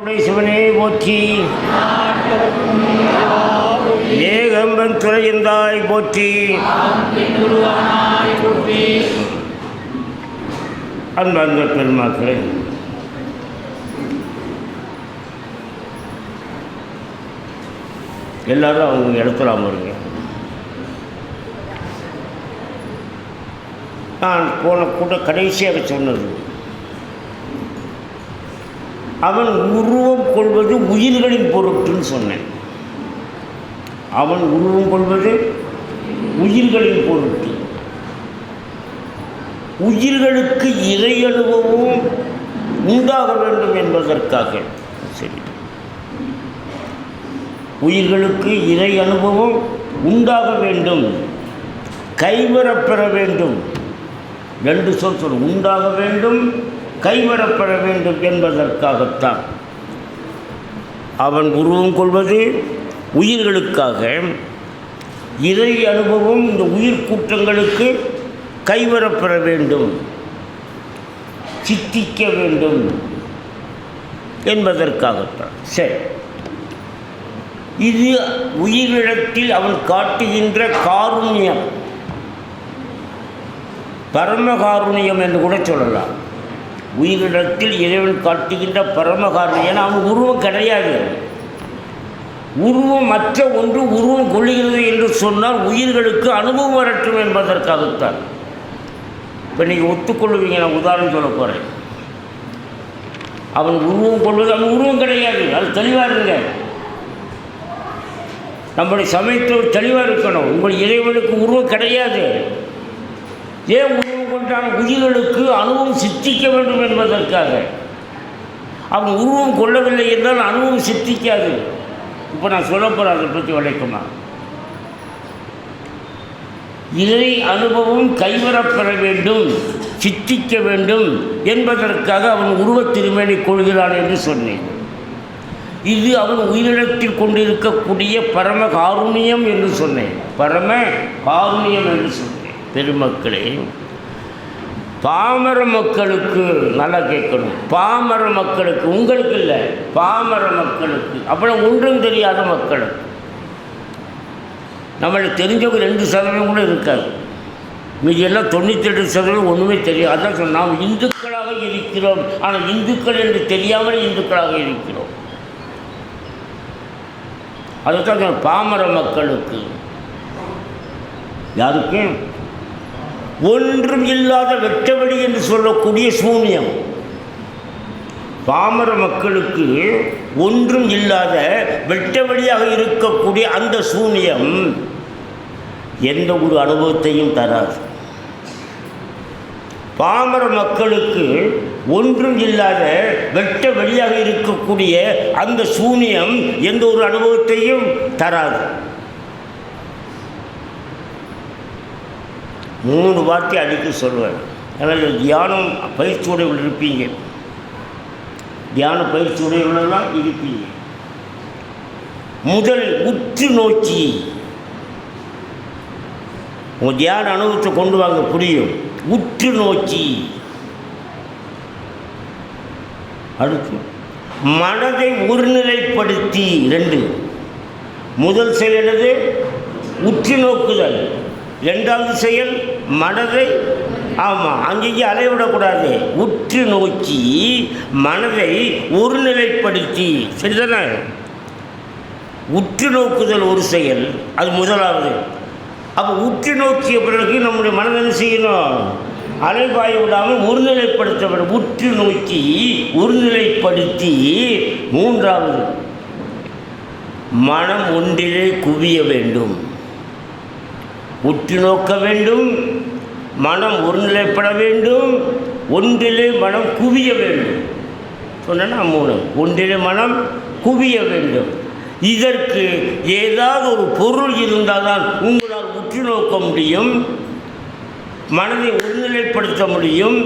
சிவனே போற்றி, ஏகம்பன் துறையந்தாய் போற்றி, அன்பார்ந்த பெருமாக்களே, எல்லாரும் அவங்க இடத்துல அமருங்க. நான் போன கூட கடைசியாக சொன்னது, அவன் உருவம் கொள்வது உயிர்களின் பொருட்டுன்னு சொன்னேன். அவன் உருவம் கொள்வது உயிர்களின் பொருட்டு. உயிர்களுக்கு இறை அனுபவம் உண்டாக வேண்டும் என்பதற்காக. சரி, உயிர்களுக்கு இறை அனுபவம் உண்டாக வேண்டும், கைவரப்பெற வேண்டும். ரெண்டு சொல் உண்டாக வேண்டும், கைவரப்பெற வேண்டும் என்பதற்காகத்தான் அவன் உருவம் கொள்வது உயிர்களுக்காக. இறை அனுபவம் இந்த உயிர் கூட்டங்களுக்கு கைவரப்பெற வேண்டும், சித்திக்க வேண்டும் என்பதற்காகத்தான். சரி, இது உயிரிடத்தில் அவன் காட்டுகின்ற காருண்யம், பரமகாருண்யம் என்று கூட சொல்லலாம். உயிரிடத்தில் இறைவன் காட்டுகின்ற பரமகாரணம். ஏன்னா அவன் உருவம் கிடையாது. உருவம் மற்ற ஒன்று உருவம் கொள்ளுகிறது என்று சொன்னால் உயிர்களுக்கு அனுபவம் வரட்டும் என்பதற்காகத்தான். இப்போ நீங்கள் ஒத்துக்கொள்ளுவீங்க, நான் உதாரணம் சொல்ல போகிறேன். அவன் உருவம் கொள்வது, அவன் உருவம் கிடையாது. அது தெளிவாக இருங்க. நம்முடைய சமயத்தில் தெளிவாக இருக்கணும். உங்கள் இறைவனுக்கு உருவம் கிடையாது. ஏன் உருவம் கொண்டான்? உயிர்களுக்கு அனுபவம் சித்திக்க வேண்டும் என்பதற்காக. அவன் உருவம் கொள்ளவில்லை என்றால் அனுபவம் சித்திக்காது. இப்போ நான் சொல்ல போகிறேன் அதை பற்றி வழக்கமா. இறை அனுபவம் கைவரப்பெற வேண்டும், சித்திக்க வேண்டும் என்பதற்காக அவன் உருவத் திருமேனி கொள்கிறான் என்று சொன்னேன். இது அவன் உயிரிழத்தில் கொண்டிருக்கக்கூடிய பரம காருண்யம் என்று சொன்னேன். பரம காருண்யம் என்று சொன்னேன். பெருமக்களே, பாமர மக்களுக்கு நல்லா கேட்கணும். பாமர மக்களுக்கு, உங்களுக்கு இல்லை, பாமர மக்களுக்கு, அப்புறம் ஒன்றும் தெரியாத மக்களுக்கு, நம்மளுக்கு தெரிஞ்சவங்க 2% கூட இருக்காது. மீதி எல்லாம் 98% ஒன்றுமே தெரியாது. அதான் சொன்ன, நாம் இந்துக்களாக இருக்கிறோம், ஆனால் இந்துக்கள் என்று தெரியாமல் இந்துக்களாக இருக்கிறோம். அதுதான் பாமர மக்களுக்கு. யாருக்கு? ஒன்றும் இல்லாத வெட்டவெளி என்று சொல்லக்கூடிய சூன்யம். பாமர மக்களுக்கு ஒன்றும் இல்லாத வெட்டவெளியாக இருக்கக்கூடிய அந்த சூன்யம் எந்த ஒரு அனுபவத்தையும் தராது. பாமர மக்களுக்கு ஒன்றும் இல்லாத வெட்ட வெளியாக இருக்கக்கூடிய அந்த சூன்யம் எந்த ஒரு அனுபவத்தையும் தராது. 3 வார்த்தை அடிக்க சொல்லுவேன். அதனால் தியானம் பயிற்சி உடைகள் இருப்பீங்க, தியான பயிற்சி உடைகளெல்லாம் இருப்பீங்க. முதல் உற்று நோக்கி உங்கள் தியான அனுபவத்தை கொண்டு வாங்க, புரியும். உற்று நோக்கி. அடுத்து மனதை ஒருநிலைப்படுத்தி. 2. முதல் செயல் என்னது? உற்று நோக்குதல். 2வது செயல் மனதை, ஆமாம், அங்கேயே அலைவிடக்கூடாது. உற்று நோக்கி மனதை ஒருநிலைப்படுத்தி. சரிதானே? உற்று நோக்குதல் ஒரு செயல், அது முதலாவது. அப்போ உற்று நோக்கிய பிறகு நம்முடைய மனதை என்ன செய்யணும்? அலைபாய விடாமல் ஒருநிலைப்படுத்த வேண்டும். உற்று நோக்கி ஒருநிலைப்படுத்தி. 3வது, மனம் ஒன்றிலே குவிய வேண்டும். உற்று நோக்க வேண்டும், மனம் ஒருநிலைப்பட வேண்டும், ஒன்றிலே மனம் குவிய வேண்டும். சொன்னா 3. ஒன்றிலே மனம் குவிய வேண்டும். இதற்கு ஏதாவது ஒரு பொருள் இருந்தால் தான் உங்களால் உற்று நோக்க முடியும், மனதை ஒருநிலைப்படுத்த முடியும்,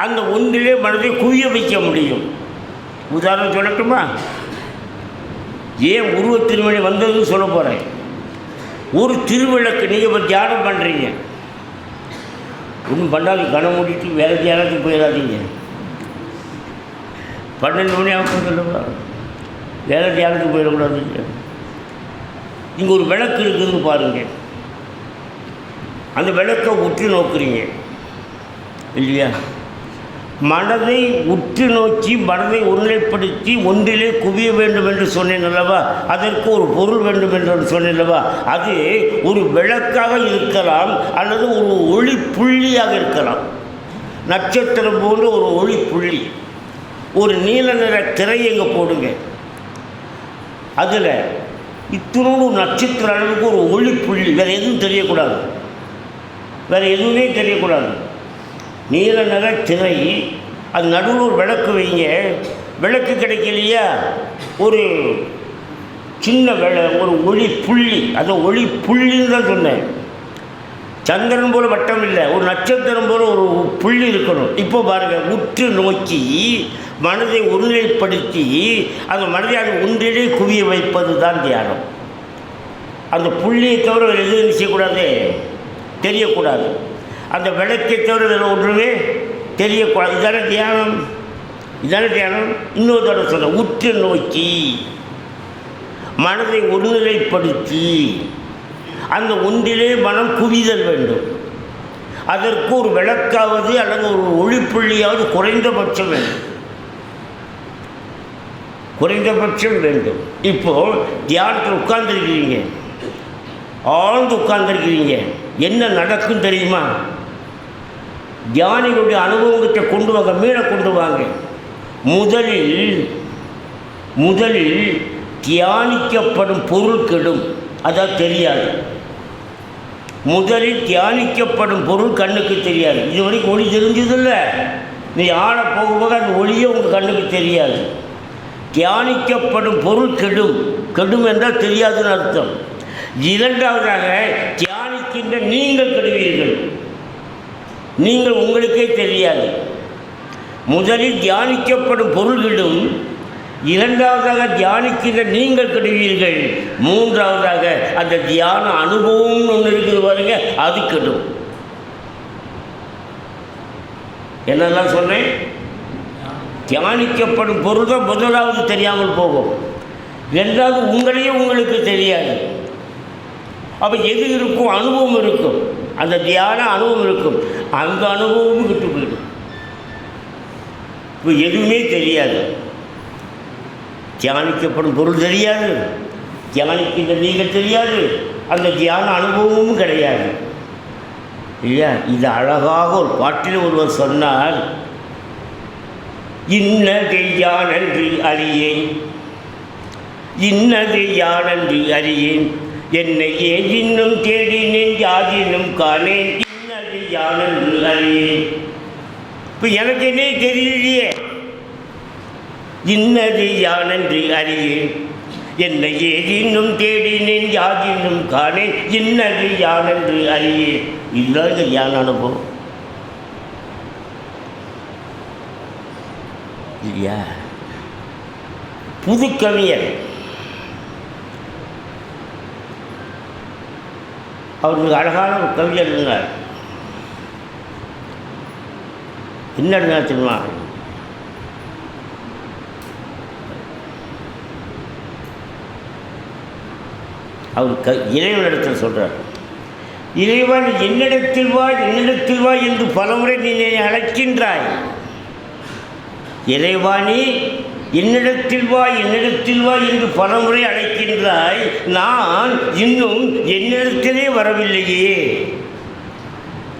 அந்த ஒன்றிலே மனதை குவிய வைக்க முடியும். உதாரணம் சொல்லட்டுமா? ஏன் உருவத் திருமணி வந்ததுன்னு சொல்ல போகிறேன். ஒரு திருவிளக்கு, நீங்கள் இப்போ தியானம் பண்ணுறீங்க, ஒன்றும் பண்ணாது, கணம் மூடிட்டு வேறு தியானத்துக்கு போயிடாதீங்க. 12 மணி ஆகும் சொல்லவா, வேலை தியானத்துக்கு போயிடக்கூடாது. இங்கே ஒரு விளக்கு இருக்குதுன்னு பாருங்கள், அந்த விளக்கை உற்று நோக்குறீங்க இல்லையா? மனதை உற்று நோக்கி மனதை ஒருநிலைப்படுத்தி ஒன்றிலே குவிய வேண்டும் என்று சொன்னேன் அல்லவா? அதற்கு ஒரு பொருள் வேண்டும் என்று சொன்னேன் அல்லவா? அது ஒரு விளக்காக இருக்கலாம் அல்லது ஒரு ஒளி புள்ளியாக இருக்கலாம். நட்சத்திரம் போன்ற ஒரு ஒளி புள்ளி, ஒரு நீல நிற திரையை இங்கே போடுங்க, அதில் இத்தனோடு நட்சத்திர அளவுக்கு ஒரு ஒளி புள்ளி, வேறு எதுவும் தெரியக்கூடாது, வேறு எதுவுமே தெரியக்கூடாது. நீல நிற திரை, அது நடுவில் ஒரு விளக்கு வைங்க. விளக்கு கிடைக்கலையா, ஒரு சின்ன ஒரு ஒளி புள்ளி, அந்த ஒளி புள்ளின்னு தான் சொன்னேன். சந்திரன் போல் வட்டம் இல்லை, ஒரு நட்சத்திரம் போல் ஒரு புள்ளி இருக்கணும். இப்போ பாருங்கள், உற்று நோக்கி மனதை ஒருநிலைப்படுத்தி அந்த மனதை அது ஒன்றிலே குவிய வைப்பது தான் தியானம். அந்த புள்ளியை தவிர வேறு எதுவும் செய்யக்கூடாது, தெரியக்கூடாது. அந்த விளக்கை தவிர வேறு ஒன்றுமே தெரியக்கூடாது. இதான தியானம், இதான தியானம். இன்னொரு தடவை சொல்ல, உற்று நோக்கி மனதை ஒருநிலைப்படுத்தி அந்த ஒன்றிலே மனம் குவிதல் வேண்டும். அதற்கு ஒரு விளக்காவது அல்லது ஒரு ஒளிப்புள்ளியாவது குறைந்தபட்சம் வேண்டும், குறைந்தபட்சம் வேண்டும். இப்போது தியானத்தில் உட்கார்ந்துருக்கிறீங்க, ஆழ்ந்து உட்கார்ந்துருக்கிறீங்க, என்ன நடக்கும் தெரியுமா? தியானிகளுடைய அனுபவத்தை கொண்டு வாங்க, மீள கொண்டு வாங்க. முதலில் தியானிக்கப்படும் பொருள் கெடும், அதான் தெரியாது. முதலில் தியானிக்கப்படும் பொருள் கண்ணுக்கு தெரியாது. இது வரைக்கும் ஒளி தெரிஞ்சதில்ல, நீ ஆழ போக போக அந்த ஒளியே உங்கள் கண்ணுக்கு தெரியாது. தியானிக்கப்படும் பொருள் கெடும், கெடும் என்றால் தெரியாதுன்னு அர்த்தம். இரண்டாவதாக தியானிக்கின்ற நீங்கள் கெடுவீர்கள், நீங்கள் உங்களுக்கே தெரியாது. முதலில் தியானிக்கப்படும் பொருள் கெடும், இரண்டாவதாக தியானிக்கின்ற நீங்கள் கெடுவீர்கள், மூன்றாவதாக அந்த தியான அனுபவம் ஒன்று இருக்குது பாருங்க, அது கெடும். என்னெல்லாம் சொன்னேன்? தியானிக்கப்படும் பொருள் தான் முதலாவது தெரியாமல் போகும், ரெண்டாவது உங்களையே உங்களுக்கு தெரியாது. அப்போ எது இருக்கும்? அனுபவம் இருக்கும், அந்த தியான அனுபவம் இருக்கும், அந்த அனுபவமும் விட்டு போயிடும். இப்போ எதுவுமே தெரியாது, தியானிக்கப்படும் பொருள் தெரியாது, தியானிக்கின்ற நீங்கள் தெரியாது, அந்த தியான அனுபவமும் கிடையாது இல்லையா? இது அழகாக ஒரு பாட்டில் ஒருவர் சொன்னார், இன்னது யானன்றி அறியேன், இன்னது யானன்றி அறியேன், என்னை ஏன் இன்னும் தேடினேன், யாதினும் காணேன், இன்னது யானன்று அறியேன். இப்போ எனக்கு என்ன தெரியலையே, இன்னது யானன்று அறியேன், என்னை ஏதினும் தேடினேன், யாதினும் காணேன், இன்னது யானன்று அறியேன். இதுதான் ஞான அனுபவம் இல்லையா? புது கவியர் அவருக்கு அழகான ஒரு கவிஞர் இருந்தார். என்ன இருந்தால் தெரியுமா? அவர் இறைவனிடத்தில் சொல்கிறார், இறைவன் என்னிடத்தில் வா, என்னிடத்தில் வா என்று பலமுறை நீ அழைக்கின்றாய். இறைவாணி என்னிடத்தில் வா, என்னிடத்தில் வா என்று பலமுறை அழைக்கின்றாய், நான் இன்னும் என்னிடத்திலே வரவில்லையே,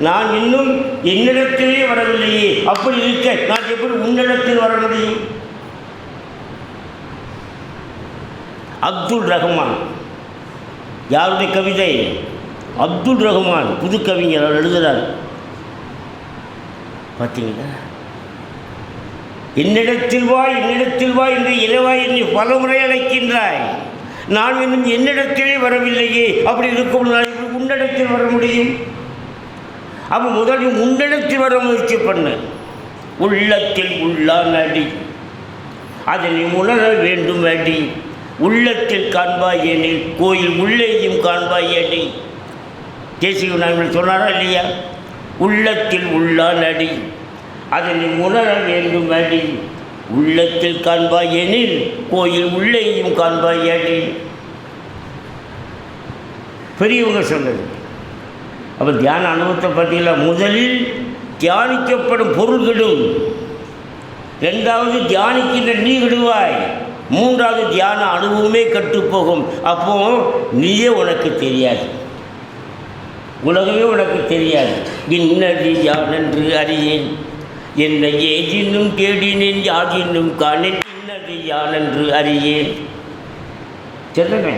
நான் இன்னும் என்னிடத்திலே வரவில்லையே. அப்படி இருக்க நான் எப்படி உன்னிடத்தில் வர முடியும்? அப்துல் ரஹ்மான், யாருடைய கவிதை? அப்துல் ரஹ்மான், புது கவிஞர், அவர் எழுதுகிறார். பார்த்தீங்களா? என்னிடத்தில் வா, என்னிடத்தில் வா என்று இறைவா என்னை பலமுறை அழைக்கின்றாய், நான் இன்னும் என்னிடத்திலே வரவில்லையே. அப்படி இருக்கும் நான் உன்னிடத்தில் வர முடியும். அப்போ முதலில் உன்னிடத்தில் வர முயற்சி பண்ண. உள்ளத்தில் உள்ளான் அடி, அதனை உணர வேண்டும் அடி, உள்ளத்தில் காண்பாய் எனில் கோயில் உள்ளேயும் காண்பாய் அடி. தேசிய நாங்கள் சொன்னாரா இல்லையா? உள்ளத்தில் உள்ளான் அடி, அதனை உணர வேண்டும் அடி, உள்ளத்தில் காண்பாய் எனில் கோயில் உள்ளேயும் காண்பாய் எனில். பெரியவங்க சொன்னது. அப்போ தியான அனுபவத்தை பற்றியில முதலில் தியானிக்கப்படும் பொருள் கெடும், ரெண்டாவது தியானிக்கின்ற நீ கெடுவாய், மூன்றாவது தியான அனுபவமே கட்டுப்போகும். அப்போ நீயே உனக்கு தெரியாது, உலகமே உனக்கு தெரியாது. இன்னது யானென்று அறியேன், என்னை ஏதினும் தேடினேன், யாதினும் காணேன், இன்னது யானென்று அறியேன். சொல்லுங்க,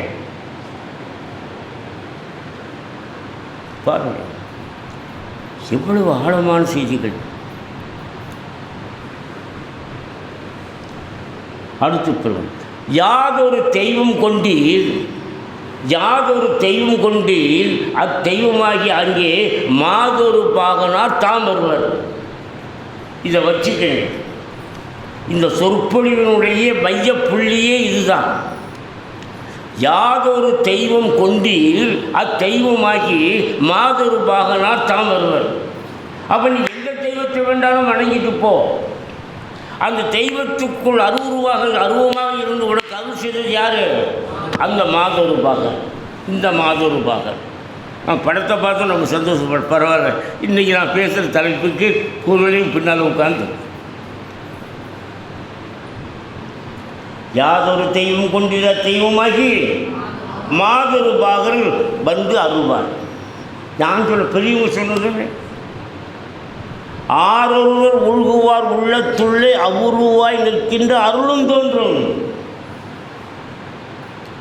பாருங்கள் எவ்வளவு ஆழமான செய்திகள். அடுத்து பெறும் யாதொரு தெய்வம் கொண்டீர், யாதொரு தெய்வம் கொண்டீர், அத்தெய்வமாகி அங்கே மாதொரு பாகனார் தாம் வருவர். இதை வச்சுக்கங்க. இந்த சொற்பொழிவினுடைய மையப்புள்ளியே இதுதான். யாதொரு தெய்வம் கொண்டீர், அத்தெய்வமாகி மாதொரு பாகனார் தாம் வருவர். அப்போ நீ எந்த தெய்வத்தை வேண்டாலும் வணங்கிட்டு போ, அந்த தெய்வத்துக்குள் அருவமாக இருந்து உனக்கு அருள் செய்தது யார்? அந்த மாதொரு பாகன். இந்த மாதொரு பாகன் படத்தை பார்த்து நம்ம சந்தோஷப்பட பரவாயில்ல. இன்றைக்கி நான் பேசுகிற தலைப்புக்கு பொருளையும் பின்னால் உட்கார்ந்து யாதொரு தெய்வம் கொண்டிருந்த தெய்வமாகி மாதொரு பாகன் வந்து அருள்வார். நான் சொல்ல பெரியவங்க சொன்னதுன்னு ஆரொருவர் உள்குவார் உள்ளத்துள்ளே அவுருவாய் நிற்கின்ற அருளும் தோன்றும்.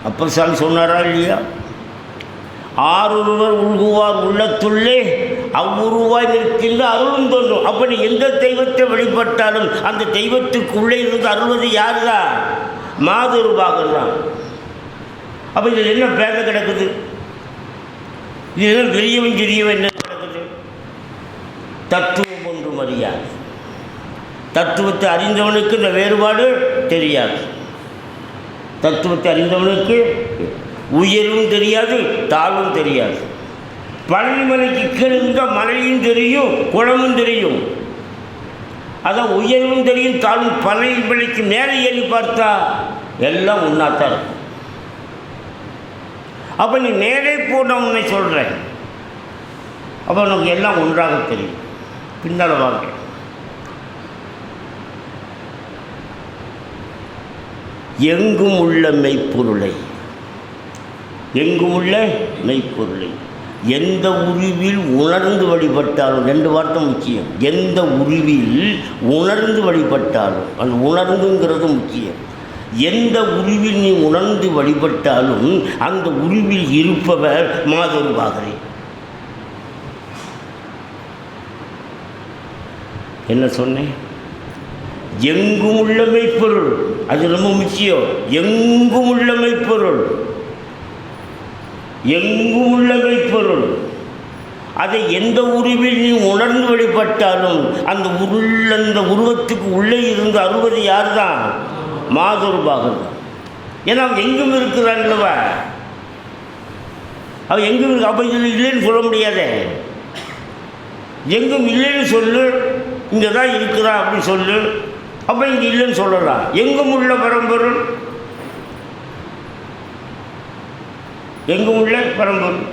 அப்பர் சாமி சொன்னாரா இல்லையா? ஆரொருவர் உள்குவார் உள்ளத்துள்ளே அவ்வுருவாய் நிற்கின்ற அருளும் தோன்றும். அப்படி எந்த தெய்வத்தை வழிபட்டாலும் அந்த தெய்வத்துக்குள்ளே இருந்து அருள்வது யார் தான்? மாதொரு பாகன் தான். அப்போ இதில் என்ன பேத கிடக்குது? இதெல்லாம் பெரியவன் சிறியவன் என்ன கிடக்குது? தத்துவம் ஒன்றும் அறியாது. தத்துவத்தை அறிந்தவனுக்கு இந்த வேறுபாடு தெரியாது. தத்துவத்தை அறிந்தவனுக்கு உயர்வும் தெரியாது, தாழ்வும் தெரியாது. பழனிமலைக்கு கீழே இருந்தால் மலையும் தெரியும், குளமும் தெரியும். அதான் உயர்வும் தெரியும், தாழ்வும். பழனிமலைக்கு மேலே ஏறி பார்த்தா எல்லாம் ஒன்றாத்தான் இருக்கும். அப்போ நீ நேரே போன உன்னை சொல்கிறேன், அப்போ உனக்கு எல்லாம் ஒன்றாக தெரியும். பின்னால் வாங்க. எங்கும் உள்ள மெய்ப்பொருளை, எங்கும் உள்ள மெய்ப்பொருளை எந்த உருவில் உணர்ந்து வழிபட்டாலும், ரெண்டு வார்த்தை முக்கியம். எந்த உருவில் உணர்ந்து வழிபட்டாலும், அந்த உணர்ந்துங்கிறது முக்கியம். எந்த உருவில் நீ உணர்ந்து வழிபட்டாலும் அந்த உருவில் இருப்பவர் மாதொரு பாகரே. என்ன சொன்னேன்? எங்கும் உள்ள மெய்ப்பொருள், அது ரொம்ப முக்கியம். எங்கும் உள்ள மெய்ப்பொருள், எங்கும் உள்ள மெய்ப்பொருள். அதை எந்த உருவில் நீ உணர்ந்து வழிபட்டாலும் அந்த உருவத்துக்கு உள்ளே இருந்து அருள்வது யார் தான்? மாதொரு பாகன் தான். ஏன்னா அவன் எங்கும் இருக்கிறான்லவா, அவன் எங்கும் இருக்கு. அப்போ இதில் இல்லைன்னு சொல்ல முடியாத. எங்கும் இல்லைன்னு சொல்லு, இங்கே தான் இருக்கிறான் அப்படின்னு சொல்லு. அப்போ இங்கே இல்லைன்னு சொல்லலாம். எங்கும் உள்ள பரம்பொருள், எங்கும் உள்ள பரம்பொருள்.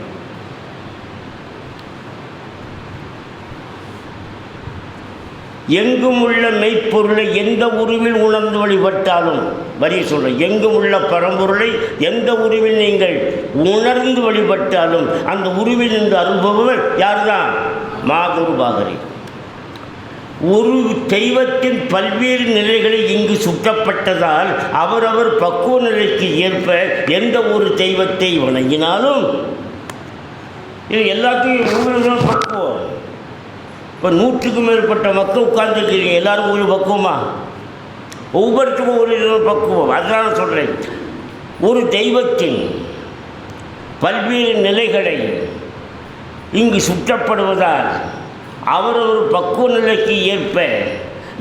எங்கும் உள்ள மெய்ப்பொருளை எந்த உருவில் உணர்ந்து வழிபட்டாலும், வரி சொல்ல, எங்கும் உள்ள பரம்பொருளை எந்த உருவில் நீங்கள் உணர்ந்து வழிபட்டாலும் அந்த உருவில் நின்று அருள்பவர் யார்தான்? மாதொரு பாகரே. ஒரு தெய்வத்தின் பல்வேறு நிலைகளை இங்கு சுட்டப்பட்டதால் அவரவர் பக்குவ நிலைக்கு ஏற்ப எந்த ஒரு தெய்வத்தை வணங்கினாலும் இது எல்லாத்தையும் ஒவ்வொரு பக்குவம். இப்போ 100க்கும் மேற்பட்ட மக்கள் உட்கார்ந்துருக்கீங்க, எல்லாருக்கும் ஒரு பக்குவமா? ஒவ்வொருத்துக்கும் ஒரு பக்குவம். அதனால் சொல்கிறேன், ஒரு தெய்வத்தின் பல்வேறு நிலைகளை இங்கு சுற்றப்படுவதால் அவரவர் பக்குவ நிலைக்கு ஏற்ப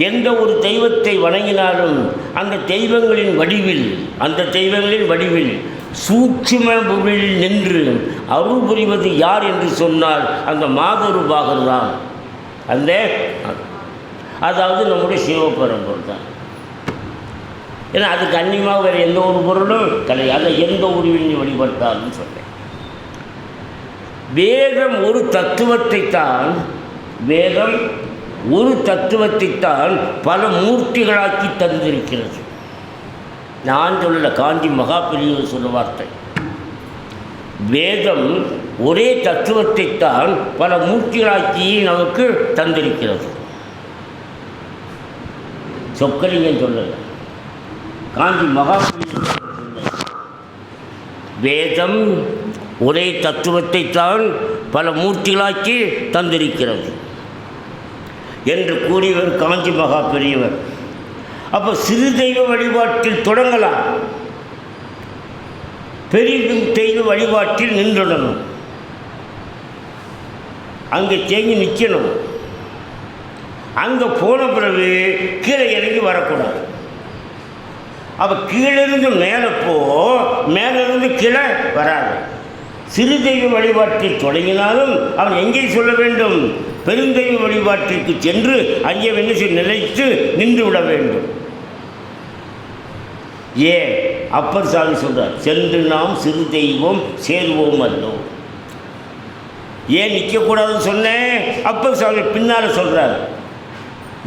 எந்த ஒரு தெய்வத்தை வணங்கினாலும் அந்த தெய்வங்களின் வடிவில் சூட்சும பொருளில் நின்று அருள் புரிவது யார் என்று சொன்னால் அந்த மாதொரு பாகர் தான். அதாவது நம்முடைய சிவபரம்பொருள் தான். ஏன்னா அதுக்கு அந்நியமாக வேறு எந்த ஒரு பொருளும் கிடையாது. எந்த உருவில் நீ வழிபட்டாலும் சொன்னேன். வேதம் ஒரு தத்துவத்தைத்தான் பல மூர்த்திகளாக்கி தந்திருக்கிறது. நான் சொல்லல, காஞ்சி மகா பெரியவர் சொல்ல வார்த்தை. வேதம் ஒரே தத்துவத்தைத்தான் பல மூர்த்திகளாக்கி நமக்கு தந்திருக்கிறது. சொக்கலிங்கம் சொல்லல, காஞ்சி மகா பெரியவர் சொல்ல. வேதம் ஒரே தத்துவத்தைத்தான் பல மூர்த்திகளாக்கி தந்திருக்கிறது என்று கூறியவர் காஞ்சி மகா பெரியவர். அப்போ சிறு தெய்வ வழிபாட்டில் தொடங்கலாம், பெரிய தெய்வ வழிபாட்டில் நின்றுடணும். அங்கே தேங்கி நிற்கணும். அங்கே போன பிறகு கீழே இறங்கி வரக்கூடாது. அப்போ கீழிருந்து மேலே மேலிருந்து கீழே வராது. சிறு தெய்வ வழிபாட்டில் தொடங்கினாலும் அவன் எங்கே சொல்ல வேண்டும்? பெருந்தெய்வ வழிபாட்டிற்கு சென்று அங்கே நிலைத்து நின்று விட வேண்டும். ஏன் அப்பர் சாமி சொல்றார், சென்று நாம் சிறு தெய்வம் சேர்வோம் அல்லோம். ஏன் நிற்கக்கூடாதுன்னு சொன்னேன்? அப்பர் சாமி பின்னால் சொல்றார்,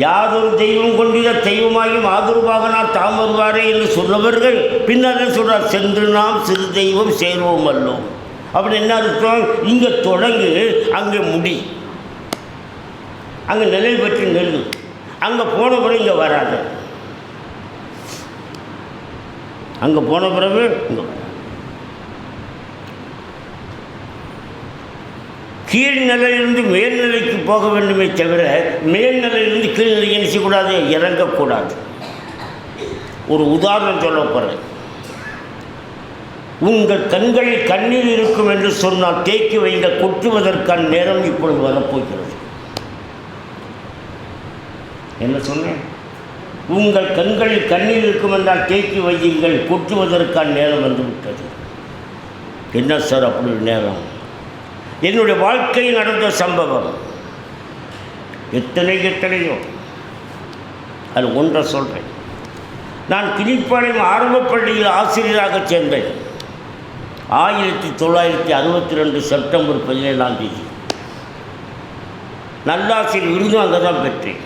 யாதொரு தெய்வம் கொண்டிட தெய்வமாகி மாதுருவாக நான் தாம் வருவாரே என்று சொன்னவர்கள் பின்னால் சொல்றார், சென்று நாம் சிறு தெய்வம் சேர்வோம் அல்லோம். அப்படி என்ன அர்த்தம்? இங்கே தொடங்கு, அங்கே முடி, அங்கே நிலை பெற்று நெல்லு. அங்கே போன பிறகு இங்கே வராது. அங்கே போன பிறகு இங்கே கீழ்நிலையிலிருந்து மேல்நிலைக்கு போக வேண்டுமே தவிர மேல்நிலையிலிருந்து கீழ்நிலை என்ன செய்யக்கூடாது? இறங்கக்கூடாது. ஒரு உதாரணம் சொல்ல போகிறேன். உங்கள் கண்களில் கண்ணீர் இருக்கும் என்று சொன்னால் தேக்கி வைங்க, கொட்டுவதற்கான நேரம் இப்பொழுது வரப்போகிறது. என்ன சொன்னேன்? உங்கள் கண்களில் கண்ணீர் இருக்கும் என்றால் தேக்கி வையுங்கள், கொட்டுவதற்கான நேரம் வந்துவிட்டது. என்ன சார் அப்படி ஒரு நேரம்? என்னுடைய வாழ்க்கையில் நடந்த சம்பவம் எத்தனையோ. அது ஒன்றை சொல்கிறேன். நான் கிளிப்பாளையம் ஆரம்ப பள்ளியில் ஆசிரியராக சேர்ந்தேன். 1962 செப்டம்பர் 17 நல்லாசிரியர் விருதும் அங்கே தான் பெற்றேன்.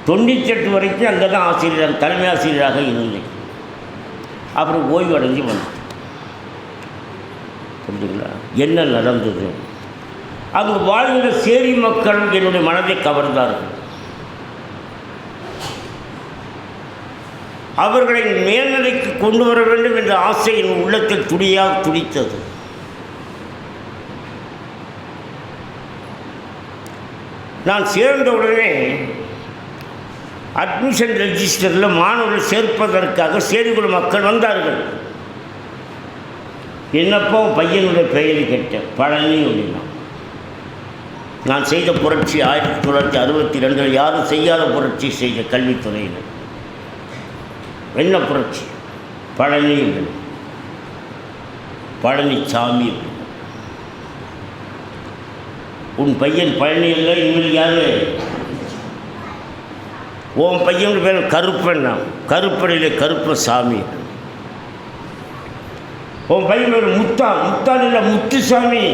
98 வரைக்கும் அங்கே தான் ஆசிரியராக, தலைமை ஆசிரியராக இருந்தேன். அப்புறம் ஓய்வு அடைஞ்சு வந்தேன். புரிஞ்சுங்களா? என்ன நடந்தது? அங்கு வாழ்ந்த சேரி மக்கள் என்னுடைய மனதை கவர்ந்தார்கள். அவர்களை மேல்நிலைக்கு கொண்டு வர வேண்டும் என்ற ஆசை என் உள்ளத்தில் துடித்தது. நான் சேர்ந்தவுடனே அட்மிஷன் ரெஜிஸ்டரில் மாணவர்கள் சேர்ப்பதற்காக சேரிகுல மக்கள் வந்தார்கள். என்னப்போ பையனுடைய பெயரை கேட்டேன், பழனி அப்படின்னா. நான் செய்த புரட்சி 1962 யாரும் செய்யாத புரட்சி செய்த கல்வித்துறையில். என்ன புரட்சி? பழனி, பழனிசாமி. உன் பையன் பழனி இல்லை, இவங்களுக்கு யாரு? உன் பையன் பேர் கருப்பன், கருப்பனையில் கருப்பசாமி. உன் பையன் பேர் முத்தான் இல்லை, முத்துசாமி.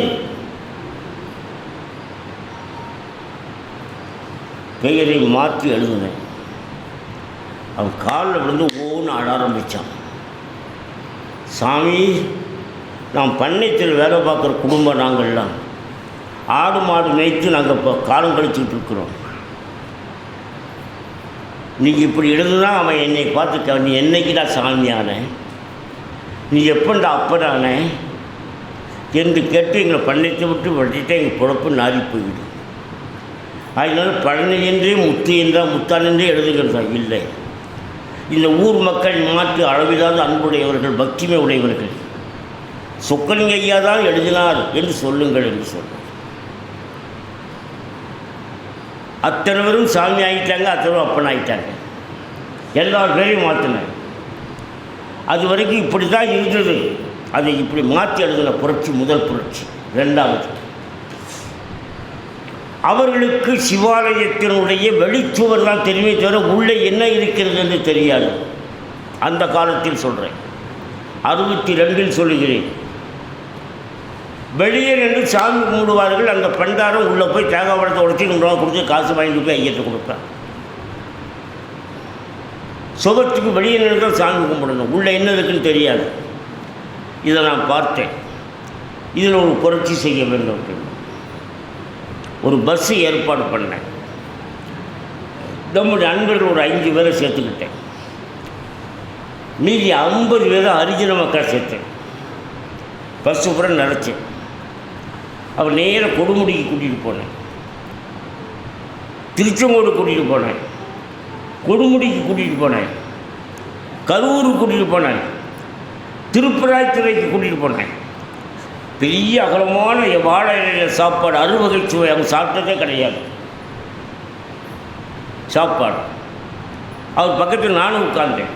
பெயரை மாற்றி எழுதினேன். அவன் காலில் விழுந்து ஓன்னு ஆட ஆரம்பித்தான். சாமி, நாம் பண்ணைத்தில் வேலை பார்க்குற குடும்பம் நாங்கள்லாம் ஆடு மாடு மேய்த்து நாங்கள் இப்போ காலம் கழிச்சுக்கிட்டு இருக்கிறோம். நீங்கள் இப்படி எழுதுனா அவன் என்னை பார்த்துக்க, நீ என்னைக்குடா சாமியான, நீ எப்பண்டா அப்படானே என்று கேட்டு எங்களை பண்ணைத்தை விட்டு வெட்டிட்டு எங்கள் பொழப்பு நாரி போயிடும். அதனால் பழனி என்றே முத்து என்றால் முத்தான் என்றே எழுதுகிறதா? இல்லை. இந்த ஊர் மக்கள் மாற்று அளவிலாத அன்புடையவர்கள், பக்திமை உடையவர்கள். சொக்கலிங்க ஐயா தான் எழுதினார் என்று சொல்லுங்கள் என்று சொன்னார். அத்தனை பேரும் சாமி ஆகிட்டாங்க, அத்தனை பேரும் அப்பன் ஆகிட்டாங்க. எல்லார் பேரையும் மாற்றினேன். அது வரைக்கும் இப்படி தான் இருந்தது. அதை இப்படி மாற்றி எழுதின புரட்சி முதல் புரட்சி. ரெண்டாவது, அவர்களுக்கு சிவாலயத்தினுடைய வெளிச்சுவர் தான் தெரியுமே தவிர உள்ளே என்ன இருக்கிறது என்று தெரியாது. அந்த காலத்தில் சொல்கிறேன், 62 சொல்லுகிறேன். வெளியே நின்று சாமி கும்பிடுவார்கள். அந்த பண்டாரம் உள்ளே போய் தேங்காய் பழத்தை உடச்சி 100 ரூபா கொடுத்து காசு வாங்கிட்டு போய் ஐயத்தை கொடுப்பேன். சுபத்துக்கு வெளியே நின்று தான் சாமி கும்பிடணும், உள்ளே என்ன இருக்குன்னு தெரியாது. இதை நான் பார்த்தேன். இதில் ஒரு புரட்சி செய்ய வேண்டும். ஒரு பஸ்ஸு ஏற்பாடு பண்ணேன். நம்முடைய நண்பர்கள் ஒரு 5 பேரை சேர்த்துக்கிட்டேன். மீதி 50 பேரை ஹரிஜன மக்களை சேர்த்தேன். பஸ்ஸு பூரா நினச்சேன். அவர் நேராக கொடுமுடிக்கு கூட்டிகிட்டு போனேன், திருச்செங்கோடு கூட்டிகிட்டு போனேன், கொடுமுடிக்கு கூட்டிகிட்டு போனேன், கரூருக்கு கூட்டிகிட்டு போனேன், திருப்பராய்த்துறைக்கு கூட்டிகிட்டு போனேன். பெரிய அகலமான வாழை இலையில் சாப்பாடு, 6 வகை சுவை. அவங்க சாப்பிட்டதே கிடையாது சாப்பாடு. அவர் பக்கத்தில் நானும் உட்கார்ந்தேன்.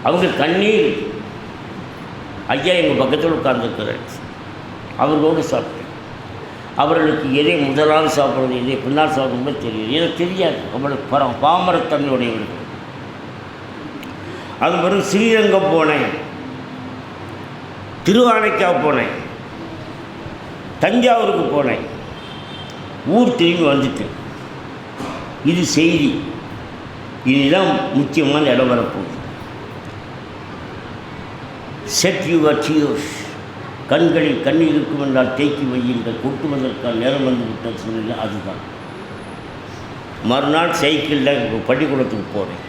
அவங்க கண்ணீர், ஐயா எங்கள் பக்கத்தில் உட்கார்ந்துருக்கிறார். அவர்களோடு சாப்பிட்டேன். அவர்களுக்கு எதை முதலாவது சாப்பிட்றது, எதை பின்னால் சாப்பிடும்போது தெரியும். எதை தெரியாது. அவளுக்கு பாமரத்தன்மையுடையவர்கள். அது பிறகு ஸ்ரீரங்கம் போனேன், திருவானைக்கா போனேன், தஞ்சாவூருக்கு போனேன். ஊர் திரும்பி வந்துட்டு, இது செய்தி. இதுதான் முக்கியமான இடம் வரப்போகுது. Set your tears. கண்களில் கண்ணீர் இருக்கும் என்றால் தேக்கி வையுங்கள், கொட்டுவதற்கான நேரம் வந்து விட்ட சூழ்நிலை அதுதான். மறுநாள் சைக்கிளில் பள்ளிக்கூடத்துக்கு போனேன்.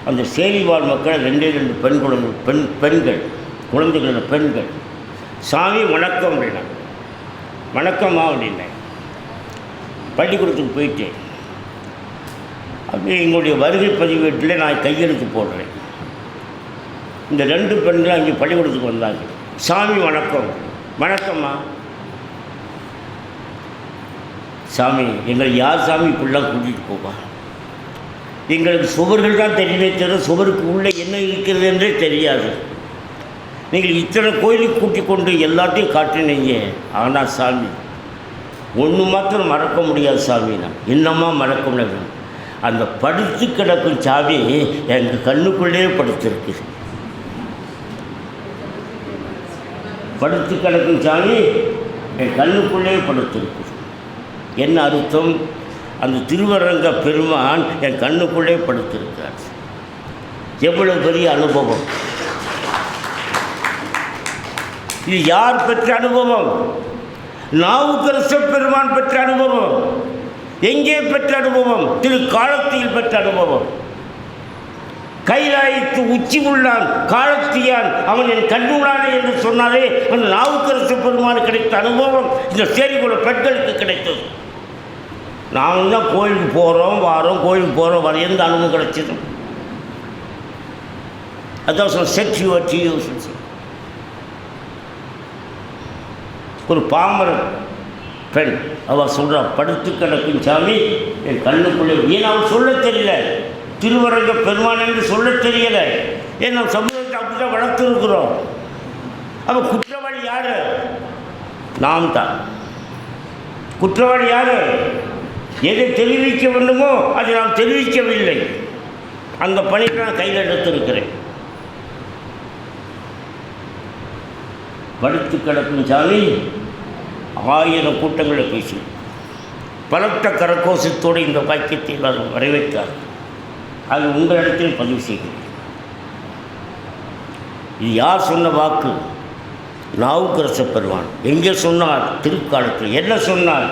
அந்த சேரிவாழ் மக்கள் 2 பெண்கள் குழந்தைகளோட பெண்கள். சாமி வணக்கம் அப்படின்னா, வணக்கம்மா அப்படின்னேன். பள்ளிக்கூடத்துக்கு போயிட்டேன். அப்படியே எங்களுடைய வருகை பதிவேட்டில் நான் கையெழுத்து போடுறேன். இந்த 2 பெண்களும் அங்கே பள்ளிக்கூடத்துக்கு வந்தாங்க. சாமி வணக்கம். வணக்கம்மா. சாமி, எங்களை யார் சாமி இப்படிலாம் கூட்டிகிட்டு போவா? எங்களுக்கு சுவர்கள் தான் தெரியுமே தவிர சுவருக்கு உள்ளே என்ன இருக்கிறது என்றே தெரியாது. நீங்கள் இத்தனை கோயிலுக்கு கூட்டிக் கொண்டு எல்லாத்தையும் காட்டினீங்க. ஆனால் சாமி, ஒன்று மாத்திரம் மறக்க முடியாது சாமி. நான் என்னம்மா மறக்க முடியாது? அந்த படுத்து கிடக்கும் சாமி எங்கள் கண்ணுக்குள்ளே படுத்திருக்கு. படுத்து கிடக்கும் சாமி என் கண்ணுக்குள்ளே படுத்திருக்கு. என்ன அர்த்தம்? அந்த திருவரங்க பெருமான் என் கண்ணுக்குள்ளே படுத்திருக்கார். எவ்வளவு பெரிய அனுபவம்! இது யார் பெற்ற அனுபவம்? நாவுக்கரச பெருமான் பெற்ற அனுபவம். எங்கே பெற்ற அனுபவம்? திருக்காலத்தியில் பெற்ற அனுபவம். கைலாயத்து உச்சி உள்ளான் காலத்தியான் அவன் என் கண்ணுள்ளானே என்று சொன்னாலே அந்த நாவுக்கரச பெருமான் கிடைத்த அனுபவம் இந்த சேரிகுல பெண்களுக்கு கிடைத்தது. நாங்கள் தான் கோயிலுக்கு போகிறோம் வாரோம், கோயிலுக்கு போகிறோம் வர எந்த அனுபவம் கிடைச்சது? அதான் சொல்ல செட் யுவர் டியர்ஸ். ஒரு பாமர பெண் அவள் சொல்கிறா, படுத்து கிடக்கும் சாமி என் கண்ணுக்குள்ளே. ஏன் அவன் சொல்ல தெரியல, திருவரங்க பெருமான் என்று சொல்ல தெரியலை. ஏன் நம்ம சமூகத்தை அப்படி தான் வளர்த்துருக்குறோம். அப்போ குற்றவாளி யார்? நாம் தான். குற்றவாளி யார்? எதை தெரிவிக்க வேண்டுமோ அதை நாம் தெரிவிக்கவில்லை. அந்த பணியை நான் கையில் எடுத்திருக்கிறேன். படுத்து கிடக்கும் சாமி 1000 கூட்டங்களை பேசி பலத்த கரகோஷத்தோடு இந்த வாக்கியத்தை எல்லாரும் வரவேற்றார். அது உங்களிடத்தில் பதிவு செய்கிறேன். இது யார் சொன்ன வாக்கு? நாவுக்கரச பெருமான். எங்கே சொன்னார்? திருக்காலத்தில். என்ன சொன்னார்?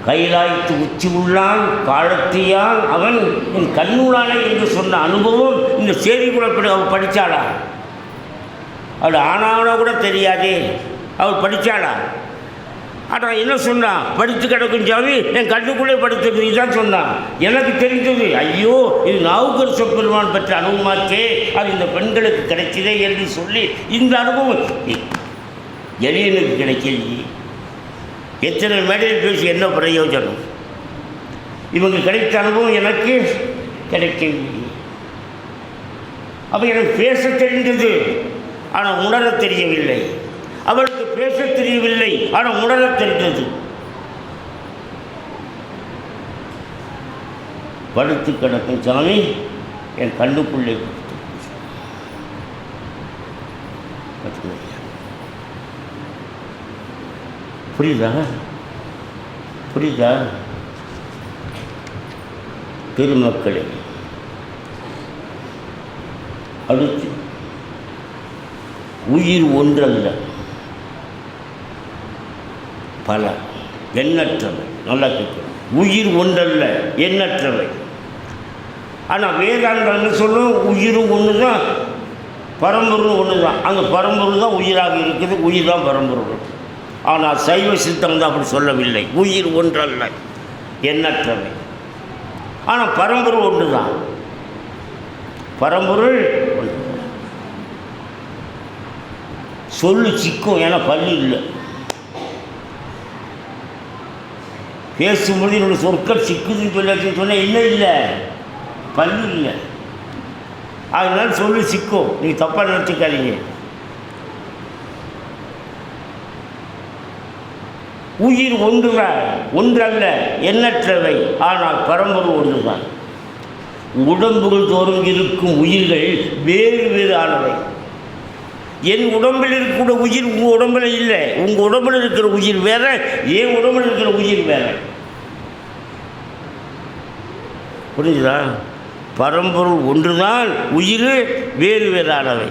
கைலாயத்து உச்சி உள்ளான் காலத்தியான் அவன் என் கண்ணுள்ளானே என்று சொன்ன அனுபவம் இந்த சேரிகுல அவள் படித்தாளா? அவள் ஆனாவனா கூட தெரியாதே. அவள் படித்தாளா? ஆனால் என்ன சொன்னான்? படுத்து கிடக்கும் சாமி என் கண்ணுக்குள்ளே படுத்தது. இதுதான் சொன்னான். எனக்கு தெரிந்தது, ஐயோ இது நாவுக்கரச பெருமான் பெற்ற அனுபவமாச்சே, அது இந்த பெண்களுக்கு கிடைச்சதே என்று சொல்லி இந்த அனுபவம் எளியனுக்கு கிடைக்கலையே. எத்தனை மேடையில் பேசி என்ன பிரயோஜனம்? இவங்க கிடைத்த அனுபவம் எனக்கு கிடைக்கவில்லை. அப்போ எனக்கு பேச தெரிந்தது, ஆனால் உணர தெரியவில்லை. அவளுக்கு பேச தெரியவில்லை, ஆனால் உணர தெரிந்தது. படுத்து கிடக்கும் சாமி என் கண்ணுக்குள்ளே புரியுதா? புரியுதா? பெருமக்களே, அடுத்து உயிர் ஒன்றல்ல பல, எண்ணற்றவை. நல்லா கேட்கணும். உயிர் ஒன்றல்ல, எண்ணற்றவை. ஆனால் வேதாந்தம் என்ன சொல்லும்? உயிரும் ஒன்று தான், பரம்பொருளும் ஒன்று தான். அந்த பரம்பொருள் தான் உயிராக இருக்குது, உயிர் தான் பரம்பொருள். ஆனால் சைவ சித்தம் தான் அப்படி சொல்லவில்லை. உயிர் ஒன்றல்ல, எண்ணற்றவை. ஆனால் பரம்பொருள் ஒன்று தான். பரம்பொருள் ஒன்று தான். சொல்லு சிக்கும், ஏன்னா பள்ளி இல்லை. பேசும்பொழுது என்னோட சொற்கள் சிக்குதுன்னு சொல்லாச்சுன்னு சொன்னால் என்ன இல்லை, பள்ளி இல்லை. அதனால சொல்லு சிக்கும், நீங்கள் தப்பாக நினச்சிக்காதீங்க. உயிர் ஒன்றுதான், ஒன்றல்ல, எண்ணற்றவை. ஆனால் பரம்பொருள் ஒன்று தான். உடம்புகள் தோறும் இருக்கும் உயிர்கள் வேறு வேறு ஆனவை. என் உடம்பில் இருக்கிற உயிர் உங்கள் உடம்பில் இல்லை. உங்கள் உடம்பில் இருக்கிற உயிர் வேற, என் உடம்பில் இருக்கிற உயிர் வேற. புரியுதா? பரம்பொருள் ஒன்றுதான், உயிர் வேறு வேறானவை.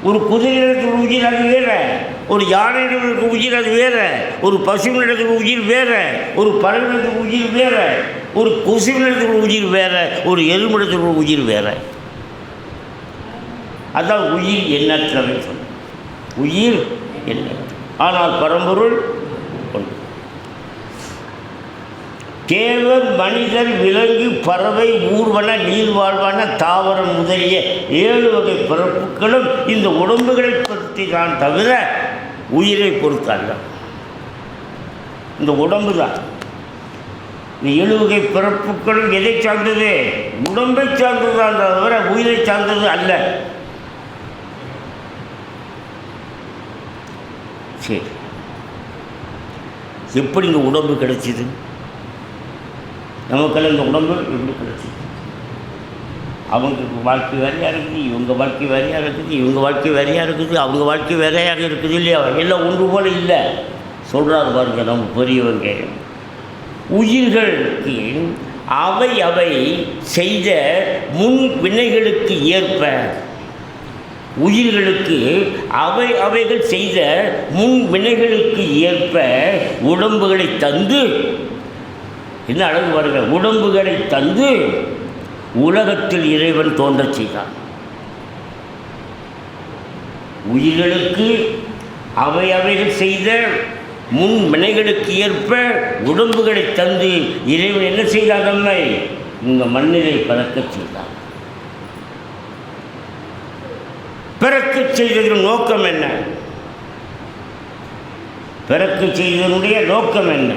ஒரு குதிரையிடத்தில் உயிர் அது வேற, ஒரு யானையிடம் இருக்கிற உயிர் அது வேற, ஒரு பசுவினிடத்தில் உயிர் வேற, ஒரு பறவையிடத்தில் உயிர் வேற, ஒரு கொசுவினிடத்தில் உயிர் வேற, ஒரு எறும்பிடத்தில் உயிர் வேற. அதான் உயிர் எண்ணற்றவை சொல்ல. உயிர் எண்ணற்ற, ஆனால் பரம்பொருள் ஒன்று. தேவர், மனிதர், விலங்கு, பறவை, ஊர்வன, நீர்வாழ்வான, தாவரம் முதலிய 7 வகை பிறப்புகளும் இந்த உடம்புகளை பற்றி தான் தவிர உயிரை பொறுத்தல்ல. இந்த உடம்பு தான். இந்த 7 வகை பிறப்புகளும் எதை சார்ந்தது? உடம்பை சார்ந்தது தான் தவிர உயிரை சார்ந்தது அல்ல. சரி, எப்படி இந்த உடம்பு கிடைச்சிது? நமக்கெல்லாம் இந்த உடம்பு எப்படி கிடைச்சிது? அவங்க வாழ்க்கை வேறையாக இருக்குது, இவங்க வாழ்க்கை வேறையாக இருக்குது, இவங்க வாழ்க்கை வேறையாக இருக்குது, அவங்க வாழ்க்கை வேறையாக இருக்குது இல்லையா? எல்லாம் ஒன்று போல் இல்லை. சொல்கிறாரு பாருங்க நம்ம பெரியவங்க. உயிர்களுக்கு அவை அவை செய்த முன் வினைகளுக்கு ஏற்ப, உயிர்களுக்கு அவை அவைகள் செய்த முன் வினைகளுக்கு ஏற்ப உடம்புகளை தந்து, என்ன அழகு பாருங்க, உடம்புகளை தந்து உலகத்தில் இறைவன் தோன்றச் செய்தான். உயிர்களுக்கு அவை அவைகள் செய்த முன் வினைகளுக்கு ஏற்ப உடம்புகளை தந்து இறைவன் என்ன செய்தான்? நம்மை இந்த மண்ணிலை பறக்கச் செய்தான். பிறக்கச் செய்ததன் நோக்கம் என்ன? பிறக்கச் செய்ததனுடைய நோக்கம் என்ன?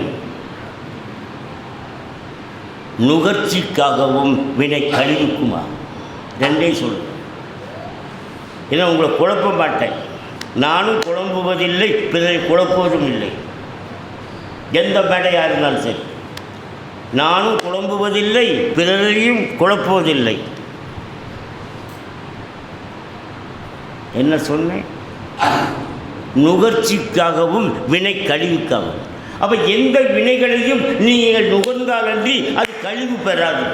நுகர்ச்சிக்காகவும் வினை கழிவுக்குமா? ரெண்டே சொல்லுங்கள். ஏன்னா உங்களை குழப்ப மாட்டேன். நானும் குழம்புவதில்லை, பிறரை குழப்புவதும் இல்லை. எந்த மேடையாக இருந்தாலும் சரி, நானும் குழம்புவதில்லை, பிறரையும் குழப்புவதில்லை. என்ன சொன்னேன்? நுகர்ச்சிக்காகவும் வினை கழிவுக்காகவும். அப்போ எந்த வினைகளையும் நீங்கள் நுகர்ந்தாலன்றி அது கழிவு பெறாது.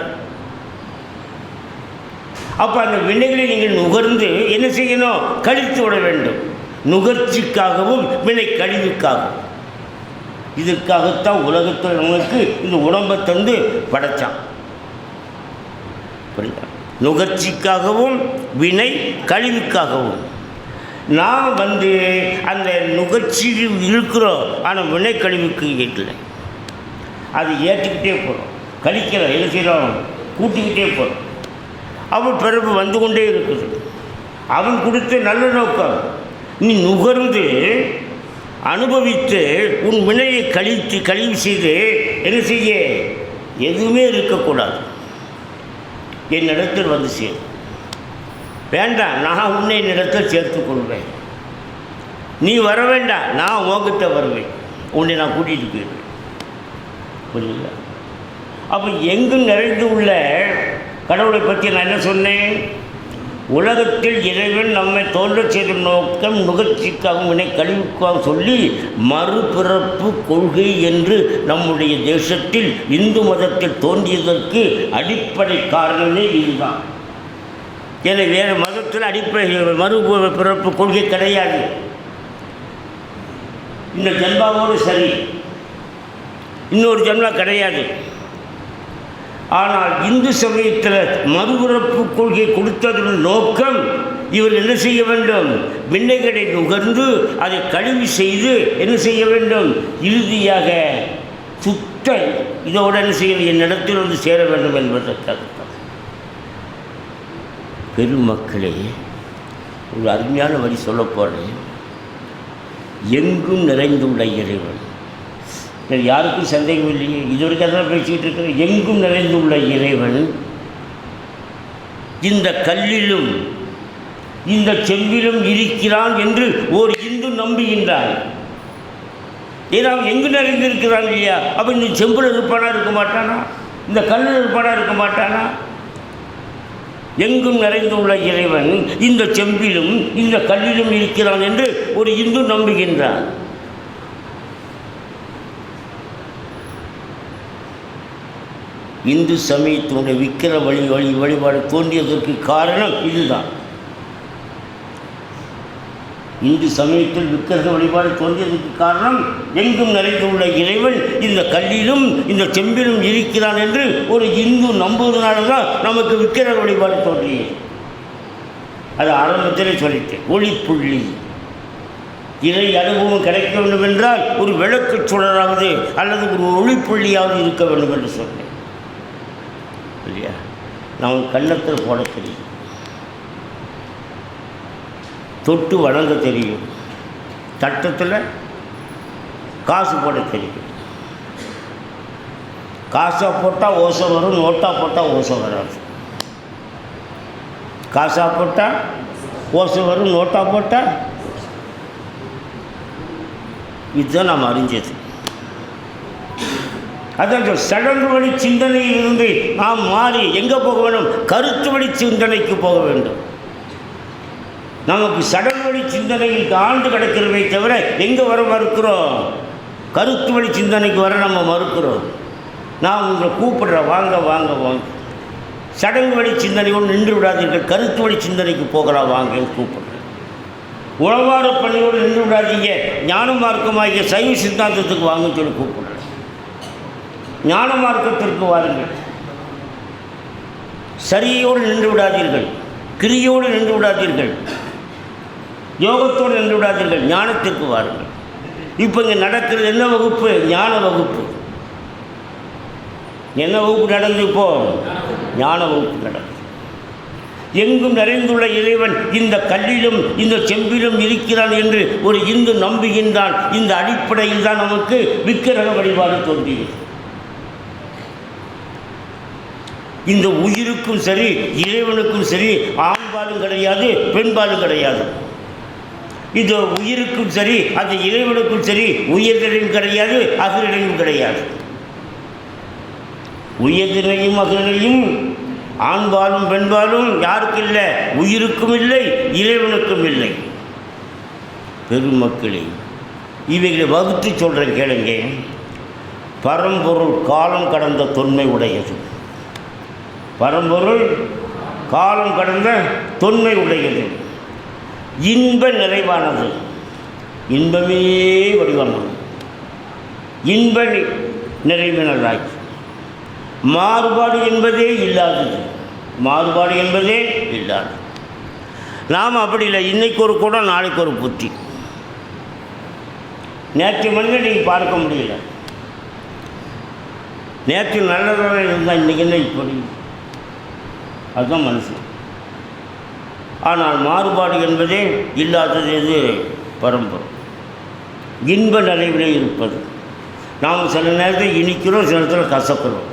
அப்போ அந்த வினைகளை நீங்கள் நுகர்ந்து என்ன செய்யணும்? கழித்து விட வேண்டும். நுகர்ச்சிக்காகவும் வினை கழிவுக்காகவும். இதற்காகத்தான் உலகத்தில் நமக்கு இந்த உடம்பை தந்து படைத்தான். புரியுதா? நுகர்ச்சிக்காகவும் வினை கழிவுக்காகவும். நாம் அந்த நுகர்ச்சியில் இருக்கிறோம், ஆனால் வினை கழிவுக்கு இல்லை. அது ஏற்றுக்கிட்டே போகிறோம், கழிக்கிறோம், என்ன செய்கிறோம்? கூட்டிக்கிட்டே போகிறோம். அவன் பிறப்பு வந்து கொண்டே இருக்குது. அவன் கொடுத்த நல்ல நோக்கம், நீ நுகர்ந்து அனுபவித்து உன் வினையை கழிவு செய்து என்ன செய்ய? எதுவுமே இருக்கக்கூடாது. என்னிடத்தில் வந்து சேர். வேண்டாம், நான் உன்னை என்னிடத்தில் சேர்த்துக்கொள்வேன். நீ வர வேண்டாம், நான் உன்கிட்ட வருவேன், உன்னை நான் கூட்டிகிட்டு போயிடுவேன். புரியுதா? அப்போ எங்கும் நிறைந்து உள்ள கடவுளை பற்றி நான் என்ன சொன்னேன்? உலகத்தில் இறைவன் நம்மை தோன்றச் செய்த நோக்கம் நுகர்ச்சிக்காகவும் வினை கழிவுக்காகவும் சொல்லி மறுபிறப்பு கொள்கை என்று நம்முடைய தேசத்தில் இந்து மதத்தில் தோன்றியதற்கு அடிப்படை காரணமே இதுதான். ஏன்னா வேறு மதத்தில் அடிப்படை மறுபிறப்பு கொள்கை கிடையாது. இந்த ஜென்மாவோடு சரி, இன்னொரு ஜென்மா கிடையாது. ஆனால் இந்து சமயத்தில் மறுபிறப்பு கொள்கை கொடுத்ததன் நோக்கம் இவர் என்ன செய்ய வேண்டும்? வினைகளை நுகர்ந்து அதை கழிவு செய்து என்ன செய்ய வேண்டும்? இறுதியாக சுத்த இதோடு என்ன செய்ய என்னிடத்தில் வந்து சேர வேண்டும் என்பதற்காக. பெருமக்களே, ஒரு அருமையான வழி சொல்ல போகிறேன். எங்கும் நிறைந்துள்ள இறைவன், யாருக்கும் சந்தேகம் இல்லையே, இதுவரைக்கும் அதான் பேசிக்கிட்டு இருக்கிற. எங்கும் நிறைந்துள்ள இறைவன் இந்த கல்லிலும் இந்த செம்பிலும் இருக்கிறான் என்று ஒரு இந்து நம்புகின்றான். ஏன்னா அவன் எங்கு நிறைந்திருக்கிறான் இல்லையா? அப்போ இந்த செம்பில் இருப்பானா இருக்க மாட்டானா? இந்த கல்லில் இருப்பானா இருக்க மாட்டானா? எங்கும் நிறைந்துள்ள இறைவன் இந்த செம்பிலும் இந்த கல்லிலும் இருக்கிறான் என்று ஒரு இந்து நம்புகின்றான். இந்து சமயத்தினுடைய விக்கிர வழிபாடு தோன்றியதற்கு காரணம் இதுதான். இந்து சமயத்தில் விக்கிரக வழிபாடு தோன்றியதற்கு காரணம் எங்கும் நிறைந்துள்ள இறைவன் இந்த கல்லிலும் இந்த செம்பிலும் இருக்கிறான் என்று ஒரு இந்து நம்புவதனால தான் நமக்கு விக்கிரக வழிபாடு தோன்றியது. அது ஆரம்பத்திலே சொல்லிட்டேன். ஒளிப்புள்ளி இறை அனுபவம் கிடைக்க வேண்டும் என்றால் ஒரு விளக்கு சுடராவது அல்லது ஒரு ஒளிப்புள்ளியாவது இருக்க வேண்டும் என்று சொன்னேன் இல்லையா? நான் கன்னத்தில் போட தெரியும், தொட்டு வணங்க தெரியும், தட்டத்தில் காசு போட தெரியும். காசா போட்டால் ஓசை வரும், நோட்டா போட்டால் ஓசை வராது. காசா போட்டால் ஓசை வரும், நோட்டா போட்டால். இதுதான் நாம் அறிஞ்சது. அதான் சடங்கு வழி சிந்தனையிலிருந்து நாம் மாறி எங்கே போக வேண்டும்? கருத்து வழி சிந்தனைக்கு போக வேண்டும். நமக்கு சடங்கு வழி சிந்தனைக்கு ஆண்டு கிடக்கிறதை தவிர எங்கே வர மறுக்கிறோம்? கருத்து வழி சிந்தனைக்கு வர நம்ம மறுக்கிறோம். நான் உங்களை கூப்பிடுறேன், வாங்க வாங்க வாங்க. சடங்கு வழி சிந்தனையோடு நின்று விடாதீர்கள், கருத்து வழி சிந்தனைக்கு போகலாம் வாங்கன்னு கூப்பிடுறேன். உழவார பணியோடு நின்று விடாதீங்க, ஞான மார்க்கமாகிய சைவ சித்தாந்தத்துக்கு வாங்கன்னு சொல்லி கூப்பிடுறேன். ஞான மார்க்கத்திற்கு வாருங்கள். சரியோடு நின்று விடாதீர்கள், கிரியோடு நின்று விடாதீர்கள், யோகத்தோடு நின்று விடாதீர்கள், ஞானத்திற்கு வாருங்கள். இப்போ இங்கே நடக்கிறது என்ன வகுப்பு? ஞான வகுப்பு. என்ன வகுப்பு நடந்து? இப்போ ஞான வகுப்பு நடக்குது. எங்கும் நிறைந்துள்ள இறைவன் இந்த கல்லிலும் இந்த செம்பிலும் இருக்கிறான் என்று ஒரு இந்து நம்புகின்றான். இந்த அடிப்படையில் தான் நமக்கு விக்கிரக வழிபாடு தோன்றியது. இந்த உயிருக்கும் சரி இறைவனுக்கும் சரி ஆண்பாலும் கிடையாது, பெண்பாலும் கிடையாது. இந்த உயிருக்கும் சரி அந்த இறைவனுக்கும் சரி உயர்தினையும் கிடையாது, அகநிலையும் கிடையாது. உயர்தினையும் அகநிலையும் ஆண்பாலும் பெண்பாலும் யாருக்கு இல்லை? உயிருக்கும் இல்லை, இறைவனுக்கும் இல்லை. பெருமக்களே, இவைகளை வகுத்து சொல்கிறேன் கேளுங்க. பரம்பொருள் காலம் கடந்த தொன்மை உடையது. பரம்பொருள் காலம் கடந்த தொன்மை உடையது. இன்ப நிறைவானது. இன்பமே வடிவானது. இன்ப நிறைவினராய் மாறுபாடு என்பதே இல்லாதது. மாறுபாடு என்பதே இல்லாது. நாம் அப்படி இல்லை. இன்றைக்கு ஒரு கூடம், நாளைக்கு ஒரு புத்தி. நேற்று மனிதன் நீங்கள் பார்க்க முடியல. நேற்று நல்லதாக இருந்தால் இன்றைக்கி என்ன இப்படி? அதுதான் மனுஷன். ஆனால் மாறுபாடு என்பதே இல்லாதது எது? பரம்பரை. இன்ப நிறைவிலே இருப்பது. நாம் சில நேரத்தில் இனிக்கிறோம், சில நேரத்தில் கசக்கிறோம்.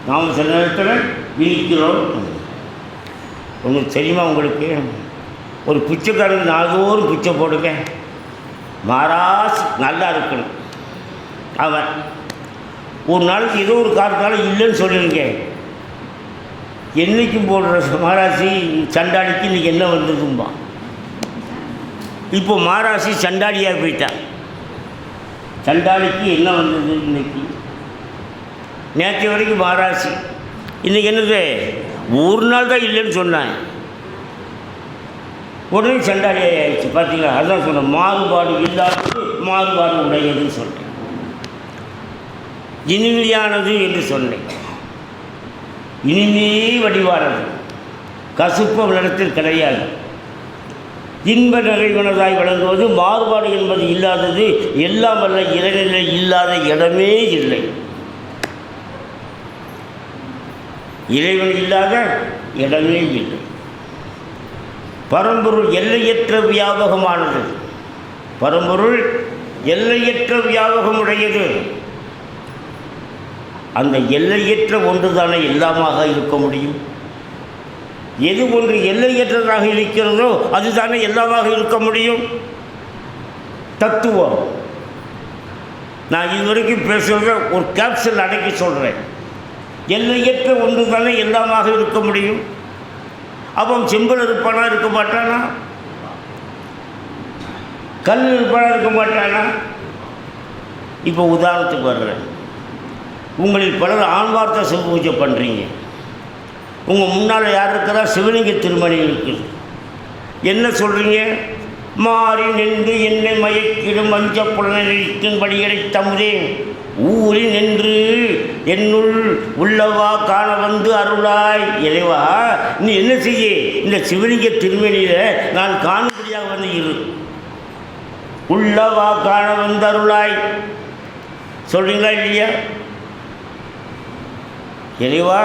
நாம் சில நேரத்தில் இனிக்கிறோம். உங்களுக்கு தெரியுமா? உங்களுக்கு ஒரு பிச்சைக்காரன் நாள்தோறும் பிச்சை போடுங்க, மாறாசு நல்லா இருக்கணும். அவன் ஒரு நாளைக்கு ஏதோ ஒரு காரணத்தால் இல்லைன்னு சொல்லிடுங்க, என்றைக்கும் போடுற மாராசி சண்டாளிக்கு இன்றைக்கி என்ன வந்ததும்பா. இப்போ மாராசி சண்டாளியாக போயிட்டான். சண்டாளிக்கு என்ன வந்தது இன்னைக்கு? நேற்று வரைக்கும் மாராசி, இன்றைக்கி என்னது ஒரு நாள் தான் இல்லைன்னு சொன்னாங்க, உடனே சண்டாளி ஆயிடுச்சு. பார்த்தீங்களா? அதுதான் சொன்னேன், மாறுபாடு இல்லாதது மாறுபாடு உடையதுன்னு சொன்னேன், இனிமையானது என்று சொன்னேன். இனிமையே வடிவானது, கசுப்பு அவளிடத்தில் கிடையாது. இன்ப நிறைவனதாய் விளங்குவது, மாறுபாடு என்பது இல்லாதது, எல்லாம் அல்ல இறைநிலை இல்லாத இடமே இல்லை. இறைவன் இல்லாத இடமே இல்லை. பரம்பொருள் எல்லையற்ற வியாபகமானது, பரம்பொருள் எல்லையற்ற வியாபகமுடையது. அந்த எல்லையற்ற ஒன்று தானே எல்லாமாக இருக்க முடியும். எது ஒன்று எல்லையற்றதாக இருக்கிறதோ அதுதானே எல்லாமாக இருக்க முடியும். தத்துவம் நான் இதுவரைக்கும் பேசுகிறத ஒரு கேப்சல் அடக்கி சொல்கிறேன். எல்லையற்ற ஒன்று தானே எல்லாமாக இருக்க முடியும். அவன் செம்பல் இருப்பானா, இருக்க மாட்டானா? கல் இருப்பானா, இருக்க மாட்டானா? இப்போ உதாரணத்துக்கு வர்றேன். உங்களில் பலர் ஆன்மார்த்த சிவ பூஜை பண்ணுறீங்க. உங்கள் முன்னால் யார் இருக்கிறா? சிவலிங்க திருமணி இருக்குது. என்ன சொல்கிறீங்க? மாறி நின்று என்னை மயக்கிடும் மஞ்ச புலனிக்கும் படிகளை தமுதேன் ஊறி நின்று என்னுள் உள்ளவா காண வந்து அருளாய். இறைவா, நீ என்ன செய்ய? இந்த சிவலிங்க திருமணியில் நான் காணும்படியாக வந்து இரு. உள்ளவா காண வந்து அருளாய் சொல்கிறீங்களா இல்லையா? இறைவா,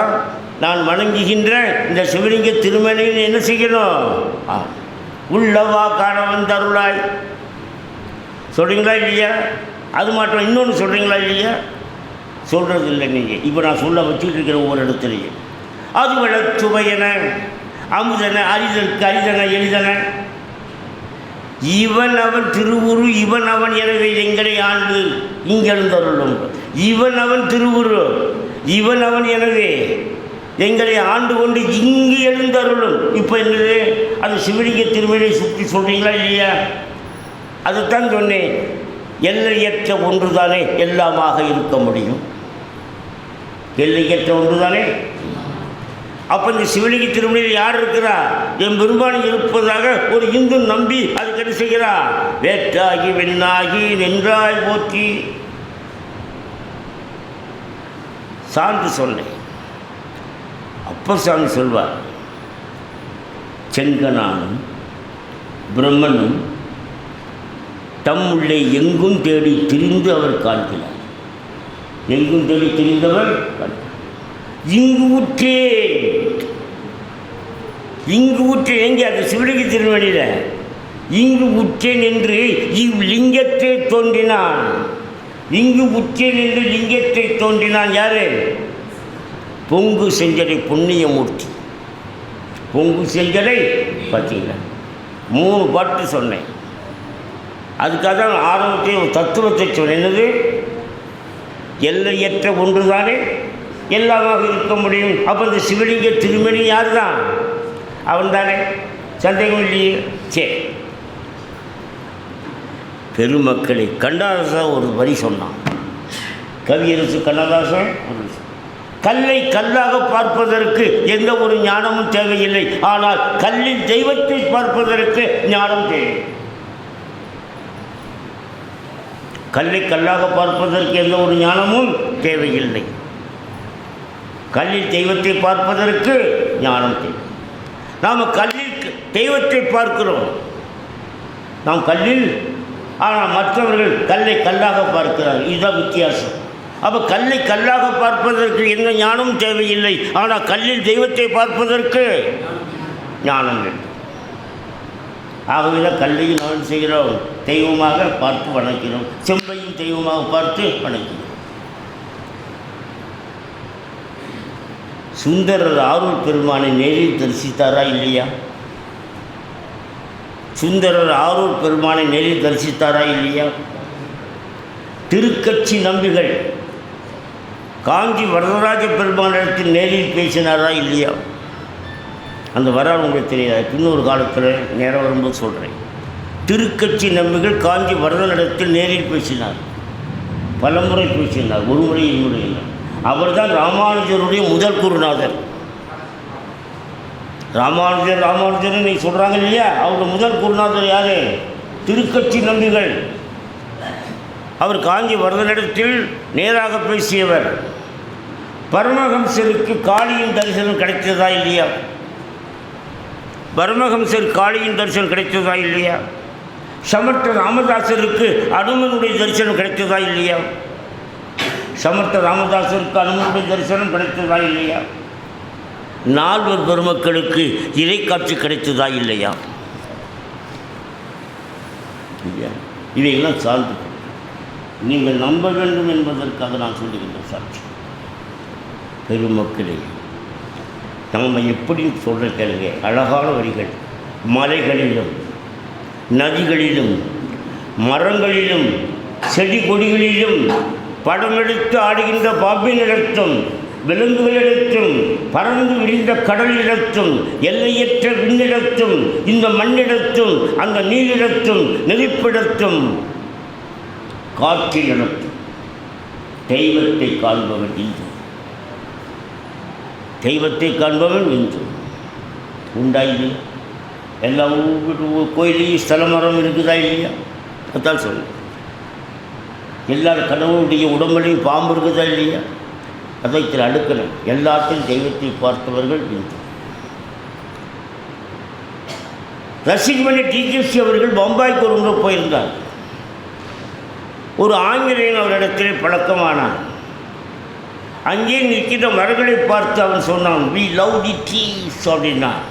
நான் வணங்குகின்ற இந்த சிவலிங்க திருமணியில் என்ன செய்யணும்? உள்ளவா காண வந்து அருளாய் சொல்கிறீங்களா இல்லையா? அது மாற்றம் இன்னொன்று சொல்கிறீங்களா இல்லையா? சொல்கிறது இல்லை நீங்கள். இப்போ நான் சொல்ல வச்சுக்கிட்டு இருக்கிற ஒவ்வொரு இடத்துலையும் அது விட சுவையன அமுதன அரிதற்கு அரிதன எளிதன இவன் அவன் திருவுரு இவன் அவன் எனவே எங்களை ஆண்டு இங்கெழுந்தருளும். இவன் அவன் திருவுரு இவன் அவன் எனவே எங்களை ஆண்டு கொண்டு இங்கு எழுந்தருளும். இப்போ என்னது? அது சிவலிங்க திருமணியை சுற்றி சொல்கிறீங்களா இல்லையா? அதுதான் சொன்னேன். எல்லையற்ற ஒன்று தானே எல்லாமாக இருக்க முடியும். எல்லையற்ற ஒன்று தானே. அப்போ இந்த சிவலிங்க திருமணியில் யார் இருக்கிறா? என் பெருமானி இருப்பதாக ஒரு இந்து நம்பி அதுக்கு என்ன செய்கிறா? வேற்றாகி வெண்ணாகி நின்றாய் போற்றி சான்று சொன்னேன். அப்பர் சாமி சொல்வார், செங்கனானும் பிரம்மனும் தம் உள்ளே எங்கும் தேடி திரிந்து அவர் காண்கிறார். எங்கும் தேடி திரிந்தவர் இங்கு உற்றேன். இங்கு உற்றேன் எங்கே? அந்த சிவலிங்க திருமணியில் இங்கு உற்றேன் என்று இவ்லிங்கத்தை தோன்றினான். இங்கு உற்றேன் என்று லிங்கத்தை தோன்றினான். யாரு? பொங்கு செஞ்சடை புண்ணியமூர்த்தி. பொங்கு செஞ்சடை பார்த்தீங்களா? 3 பாட்டு சொன்னேன். அதுக்காக தான் ஆரம்பத்தையும் ஒரு தத்துவத்தை சொன்னேன். என்னது? எல்லையற்ற ஒன்று தானே எல்லாமாக இருக்க முடியும். அப்போ இந்த சிவலிங்க திருமணி யார் தான்? அவன் தானே, சந்தேகம் இல்லையே. சரி, பெருமக்களை கண்ணதாசன் ஒரு வரி சொன்னான். கவியரசு கண்ணதாசன், கல்லை கல்லாக பார்ப்பதற்கு எந்த ஒரு ஞானமும் தேவையில்லை, ஆனால் கல்லின் தெய்வத்தை பார்ப்பதற்கு ஞானம் தேவை. கல்லை கல்லாக பார்ப்பதற்கு எந்த ஒரு ஞானமும் தேவையில்லை, கல்லில் தெய்வத்தை பார்ப்பதற்கு ஞானம் தேவை. நாம் கல்லில் தெய்வத்தை பார்க்கிறோம், நாம் கல்லில், ஆனால் மற்றவர்கள் கல்லை கல்லாக பார்க்கிறார்கள். இதுதான் வித்தியாசம். அப்போ கல்லை கல்லாக பார்ப்பதற்கு எந்த ஞானமும் தேவையில்லை, ஆனால் கல்லில் தெய்வத்தை பார்ப்பதற்கு ஞானம் வேண்டும். ஆகவே தான் கல்லையும் நாம் செய்கிறோம், தெய்வமாக பார்த்து வணங்கிறோம், செம்பையும் தெய்வமாக பார்த்து வணங்கிறோம். சுந்தரர் ஆரூர் பெருமானை நேரில் தரிசித்தாரா இல்லையா? சுந்தரர் ஆரூர் பெருமானை நேரில் தரிசித்தாரா இல்லையா? திருக்கட்சி நம்பிகள் காஞ்சி வரதராஜ பெருமானிடத்தில் நேரில் பேசினாரா இல்லையா? அந்த வரலாறு உங்களுக்கு தெரியாது, இன்னொரு காலத்தில் நேரம் வரும்போது சொல்கிறேன். திருக்கட்சி நம்பிகள் காஞ்சி வரதனிடத்தில் நேரில் பேசினார், பலமுறை பேசினார், ஒரு முறை இருமுறை இல்லை. அவர் தான் ராமானுஜருடைய முதல் குருநாதர். ராமானுஜர் நீ சொல்கிறாங்க இல்லையா, அவருடைய முதல் குருநாதர் யார்? திருக்கட்சி நம்பிகள். அவர் காஞ்சி வரதனிடத்தில் நேராக பேசியவர். பரமஹம்சருக்கு காளியின் தரிசனம் கிடைத்ததா இல்லையா? பரமஹம்சர் காளியின் தரிசனம் கிடைத்ததா இல்லையா? சமர்த்த ராமதாசருக்கு அனுமனுடைய தரிசனம் கிடைத்ததா இல்லையா? சமர்த்த ராமதாசருக்கு அனுமனுடைய தரிசனம் கிடைத்ததா இல்லையா? நால்வர் பெருமக்களுக்கு இறைக்காட்சி கிடைத்ததா இல்லையா? இவையெல்லாம் சார்ந்து நீங்கள் நம்ப வேண்டும் என்பதற்காக நான் சொல்லுகின்ற சாட்சி. பெருமக்களே, நம்ம எப்படி சொல்கிற கேளுங்க, அழகான வரிகள். மலைகளிலும் நதிகளிலும் மரங்களிலும் செடி கொடிகளிலும் படமெடுத்து ஆடுகின்ற பாம்பினிடத்தும் விலங்குகளிடத்தும் பறந்து விரிந்த கடலிடத்தும் எல்லையற்ற விண்ணிடத்தும் இந்த மண்ணிடத்தும் அந்த நீரிடத்தும் நெருப்பிடத்தும் காற்றிலிடத்தும் தெய்வத்தை காண்பவன் இன்று. தெய்வத்தை காண்பவன் இன்று உண்டாயில்லை. எல்லா கோயிலையும் ஸ்தல மரம் இருக்குதா இல்லையா? அதான் சொல்லு. எல்லா கடவுளுடைய உடம்புலையும் பாம்பு இருக்குதா இல்லையா? அதை அடுக்கணும். எல்லாத்தையும் தெய்வத்தை பார்த்தவர்கள் இன்று. ரசிகமணி டிகேசி அவர்கள் பம்பாய்க்கு ஒரு முறை போயிருந்தார். ஒரு ஆங்கிலேயன் அவரிடத்தில் பழக்கமானான். அங்கே நிற்கின்ற மரங்களை பார்த்து அவன் சொன்னான், வி லவ் தி ட்ரீஸ் அப்படின்னான்.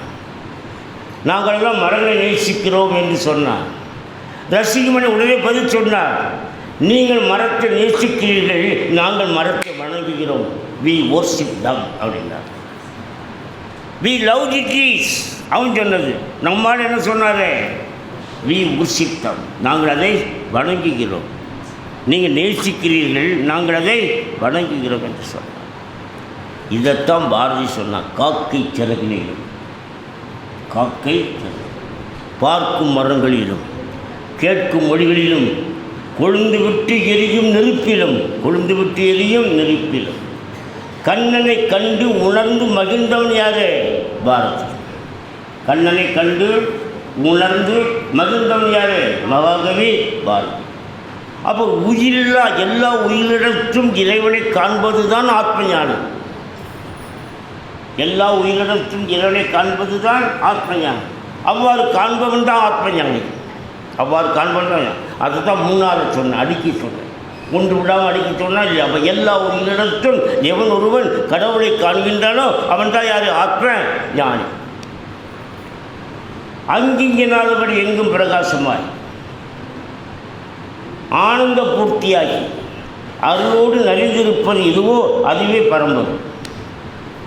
நாங்களெல்லாம் மரங்களை நேசிக்கிறோம் என்று சொன்னான். ரசிகமணி உடனே பதில் சொன்னார், நீங்கள் மரத்தை நேசிக்கிறீர்கள், நாங்கள் மரத்தை வணங்குகிறோம், வி வொர்ஷிப் தம் அப்படின்னார். வி லவ் தி ட்ரீஸ் அவன் சொன்னது. நம்மால் என்ன சொன்னாரே, வி வொர்ஷிப் தம், நாங்கள் அதை வணங்குகிறோம். நீங்கள் நேசிக்கிறீர்கள், நாங்கள் அதை வணங்குகிறோம் என்று சொன்னார். இதைத்தான் பாரதி சொன்னார், காக்கை சிறகினிலும் காக்கை பார்க்கும் மரங்களிலும் கேட்கும் மொழிகளிலும் கொழுந்து விட்டு எரியும் நெருப்பிலும் கண்ணனை கண்டு உணர்ந்து மகிழ்ந்தவன் யாரு? பாரதி. கண்ணனை கண்டு உணர்ந்து மகிழ்ந்தவன் யாரு? மகாகவி பாரதி. அப்போ உயிரில்லா எல்லா உயிரிடத்தும் இறைவனை காண்பது தான் ஆத்ம ஞானம். எல்லா உயிரிடத்தும் இறைவனை காண்பது தான் ஆத்ம ஞானம். அவ்வாறு காண்பவன் தான் ஆத்ம ஞானி. அவ்வாறு காண்பவன் தான். அதை தான் முன்னால் சொன்னேன், அடுக்கி சொன்னேன், ஒன்று விடாமல் அடுக்கி சொன்னால் இல்லையா? அப்போ எல்லா உயிரிடத்தும் எவன் ஒருவன் கடவுளை காண்கின்றானோ அவன் தான் யார்? ஆத்ம ஞானி. அங்கிங்கனாதபடி எங்கும் பிரகாசமாய் ஆனந்த பூர்த்தியாகி அருளோடு நலிந்திருப்பது இதுவோ அதுவே பரம்பரை.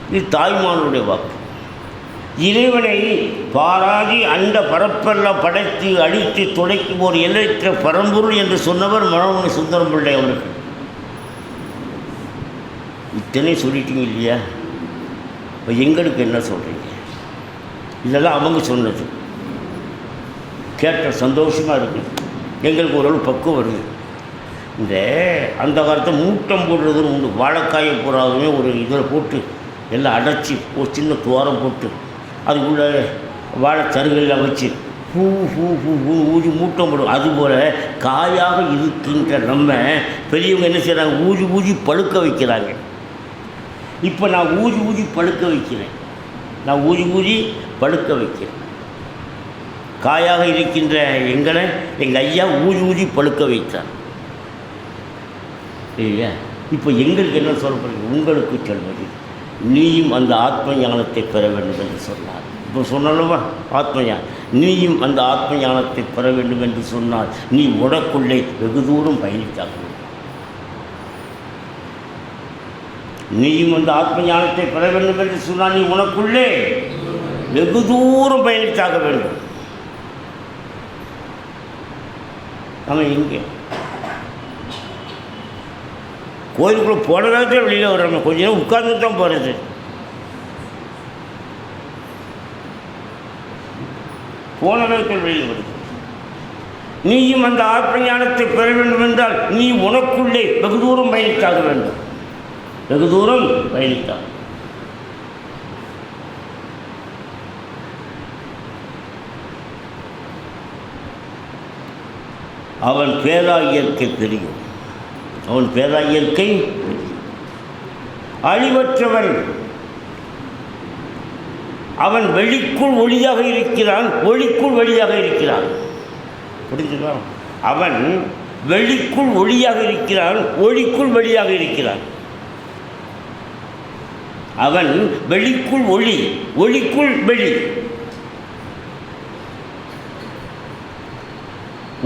இது தாய்மானுடைய வாக்கு. இறைவனை பாராதி அண்ட பரப்பெல்லாம் படைத்து அழித்து துடைக்கும் ஒரு எல்லையற்ற பரம்பொருள் என்று சொன்னவர் மனோன்மணி சுந்தரம் பிள்ளை அவர்கள். இத்தனை சொல்லிட்டீங்க இல்லையா? இப்போ எங்களுக்கு என்ன சொல்கிறீங்க? இதெல்லாம் அவங்க சொன்னது கேட்ட சந்தோஷமாக இருக்குது. எங்களுக்கு ஓரளவு பக்குவம் வருது. இந்த அந்த காலத்தை மூட்டம் போடுறதுன்னு உண்டு. வாழைக்காயை பூராவுமே ஒரு இதில் போட்டு எல்லாம் அடைச்சி ஒரு சின்ன துவாரம் போட்டு அதுக்குள்ளே வாழைச்சருகெல்லாம் வச்சு பூ பூ பூ பூ ஊதி மூட்டம் போடும். அதுபோல் காயாக இருக்கின்ற நம்ம பெரியவங்க என்ன செய்கிறாங்க? ஊதி பழுக்க வைக்கிறாங்க. இப்போ நான் ஊதி பழுக்க வைக்கிறேன். காயாக இருக்கின்ற எங்களை எங்கள் ஐயா ஊதி பழுக்க வைத்தார் இல்லையா? இப்போ எங்களுக்கு என்ன சொல்லப்படுது? உங்களுக்கு சொல்வது, நீயும் அந்த ஆத்ம ஞானத்தை பெற வேண்டும் என்று சொன்னார். இப்போ சொன்னாலுமா ஆத்ம ஞானம், நீயும் அந்த ஆத்ம ஞானத்தை பெற வேண்டும் என்று சொன்னால் நீ உனக்குள்ளே வெகு தூரம் பயணித்தாக வேண்டும். நீயும் அந்த ஆத்ம ஞானத்தை பெற வேண்டும் என்று சொன்னால் நீ உனக்குள்ளே வெகு தூரம் பயணித்தாக வேண்டும். அவன் இங்கே கோயிலுக்குள்ளே போனதாக வெளியில் வர்றோம். கொஞ்ச நேரம் உட்கார்ந்து தான் போகிறது. போன வேகத்தில் வெளியில் வருகிறது. நீயும் அந்த ஆத்ம ஞானத்தை பெற வேண்டும் என்றால் நீ உனக்குள்ளே வெகு தூரம் பயணித்தாக வேண்டும். வெகு தூரம் பயணித்தாக. அவன் பேரா இயற்கை தெரியும். அவன் பேரா இயற்கை அழிவற்றவன். அவன் வெளிக்குள் ஒளியாக இருக்கிறான், ஒளிக்குள் வெளியாக இருக்கிறான். புரிஞ்சுதா? அவன் வெளிக்குள் ஒளியாக இருக்கிறான், ஒளிக்குள் வெளியாக இருக்கிறான். அவன் வெளிக்குள் ஒளி, ஒளிக்குள் வெளி.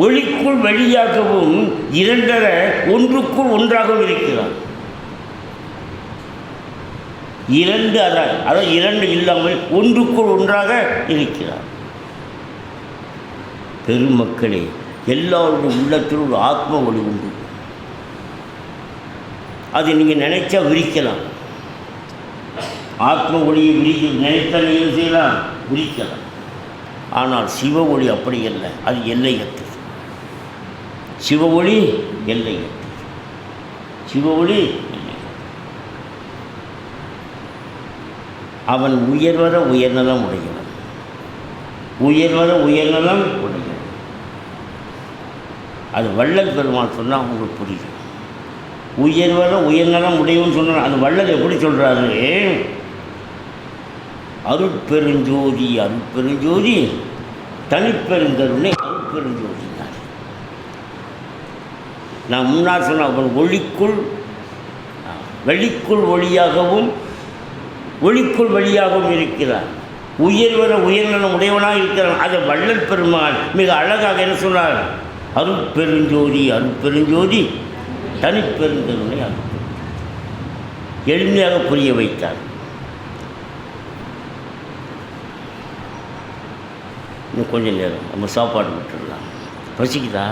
ஒளிக்குள் வெளியாகவும் இரண்டரை ஒன்றுக்குள் ஒன்றாகவும் இருக்கிறான். இரண்டு அதாவது இரண்டு இல்லாமல் ஒன்றுக்குள் ஒன்றாக இருக்கிறார். பெருமக்களே, எல்லாருடைய உள்ளத்தில் ஒரு ஆத்ம ஒளி உண்டு. அது நீங்கள் நினைச்சா விரிக்கலாம். ஆத்ம ஒளியை நினைத்தா நீங்கள் செய்யலாம், விரிக்கலாம். ஆனால் சிவ ஒளி அப்படி அல்ல, அது எல்லையற்றது. சிவ ஒளி எல்லையற்றது. சிவ ஒளி அவன் உயர்வர உயர்நலம் உடையவன். உயர்வர உயர்நலம் உடையவன். அது வள்ளல் பெருமான் சொன்னால் உங்களுக்கு புரியும். உயர்வர உயர்நலம் உடையவன் சொன்னான். அது வள்ளல் எப்படி சொல்கிறாரு? அருட்பெருஞ்சோதி அருட்பெருஞ்சோதி தனிப்பெருங்கருணை அருட்பெருஞ்சோதி. நான் முன்னால் சொன்ன அவன் ஒளிக்குள் வெளிக்குள் ஒளியாகவும் ஒளிக்குள் வெளியாகவும் இருக்கிறான். உயர்வர உயர்நலம் உடையவனாக இருக்கிறான். அதை வள்ளல் பெருமான் மிக அழகாக என்ன சொன்னார்? அருட்பெருஞ்சோதி அருட்பெருஞ்சோதி தனிப்பெருங்கருணை எளிமையாக புரிய வைத்தார். இன்னும் கொஞ்சம் நேரம் நம்ம சாப்பாடு விட்டுடலாம். பசிக்குதா?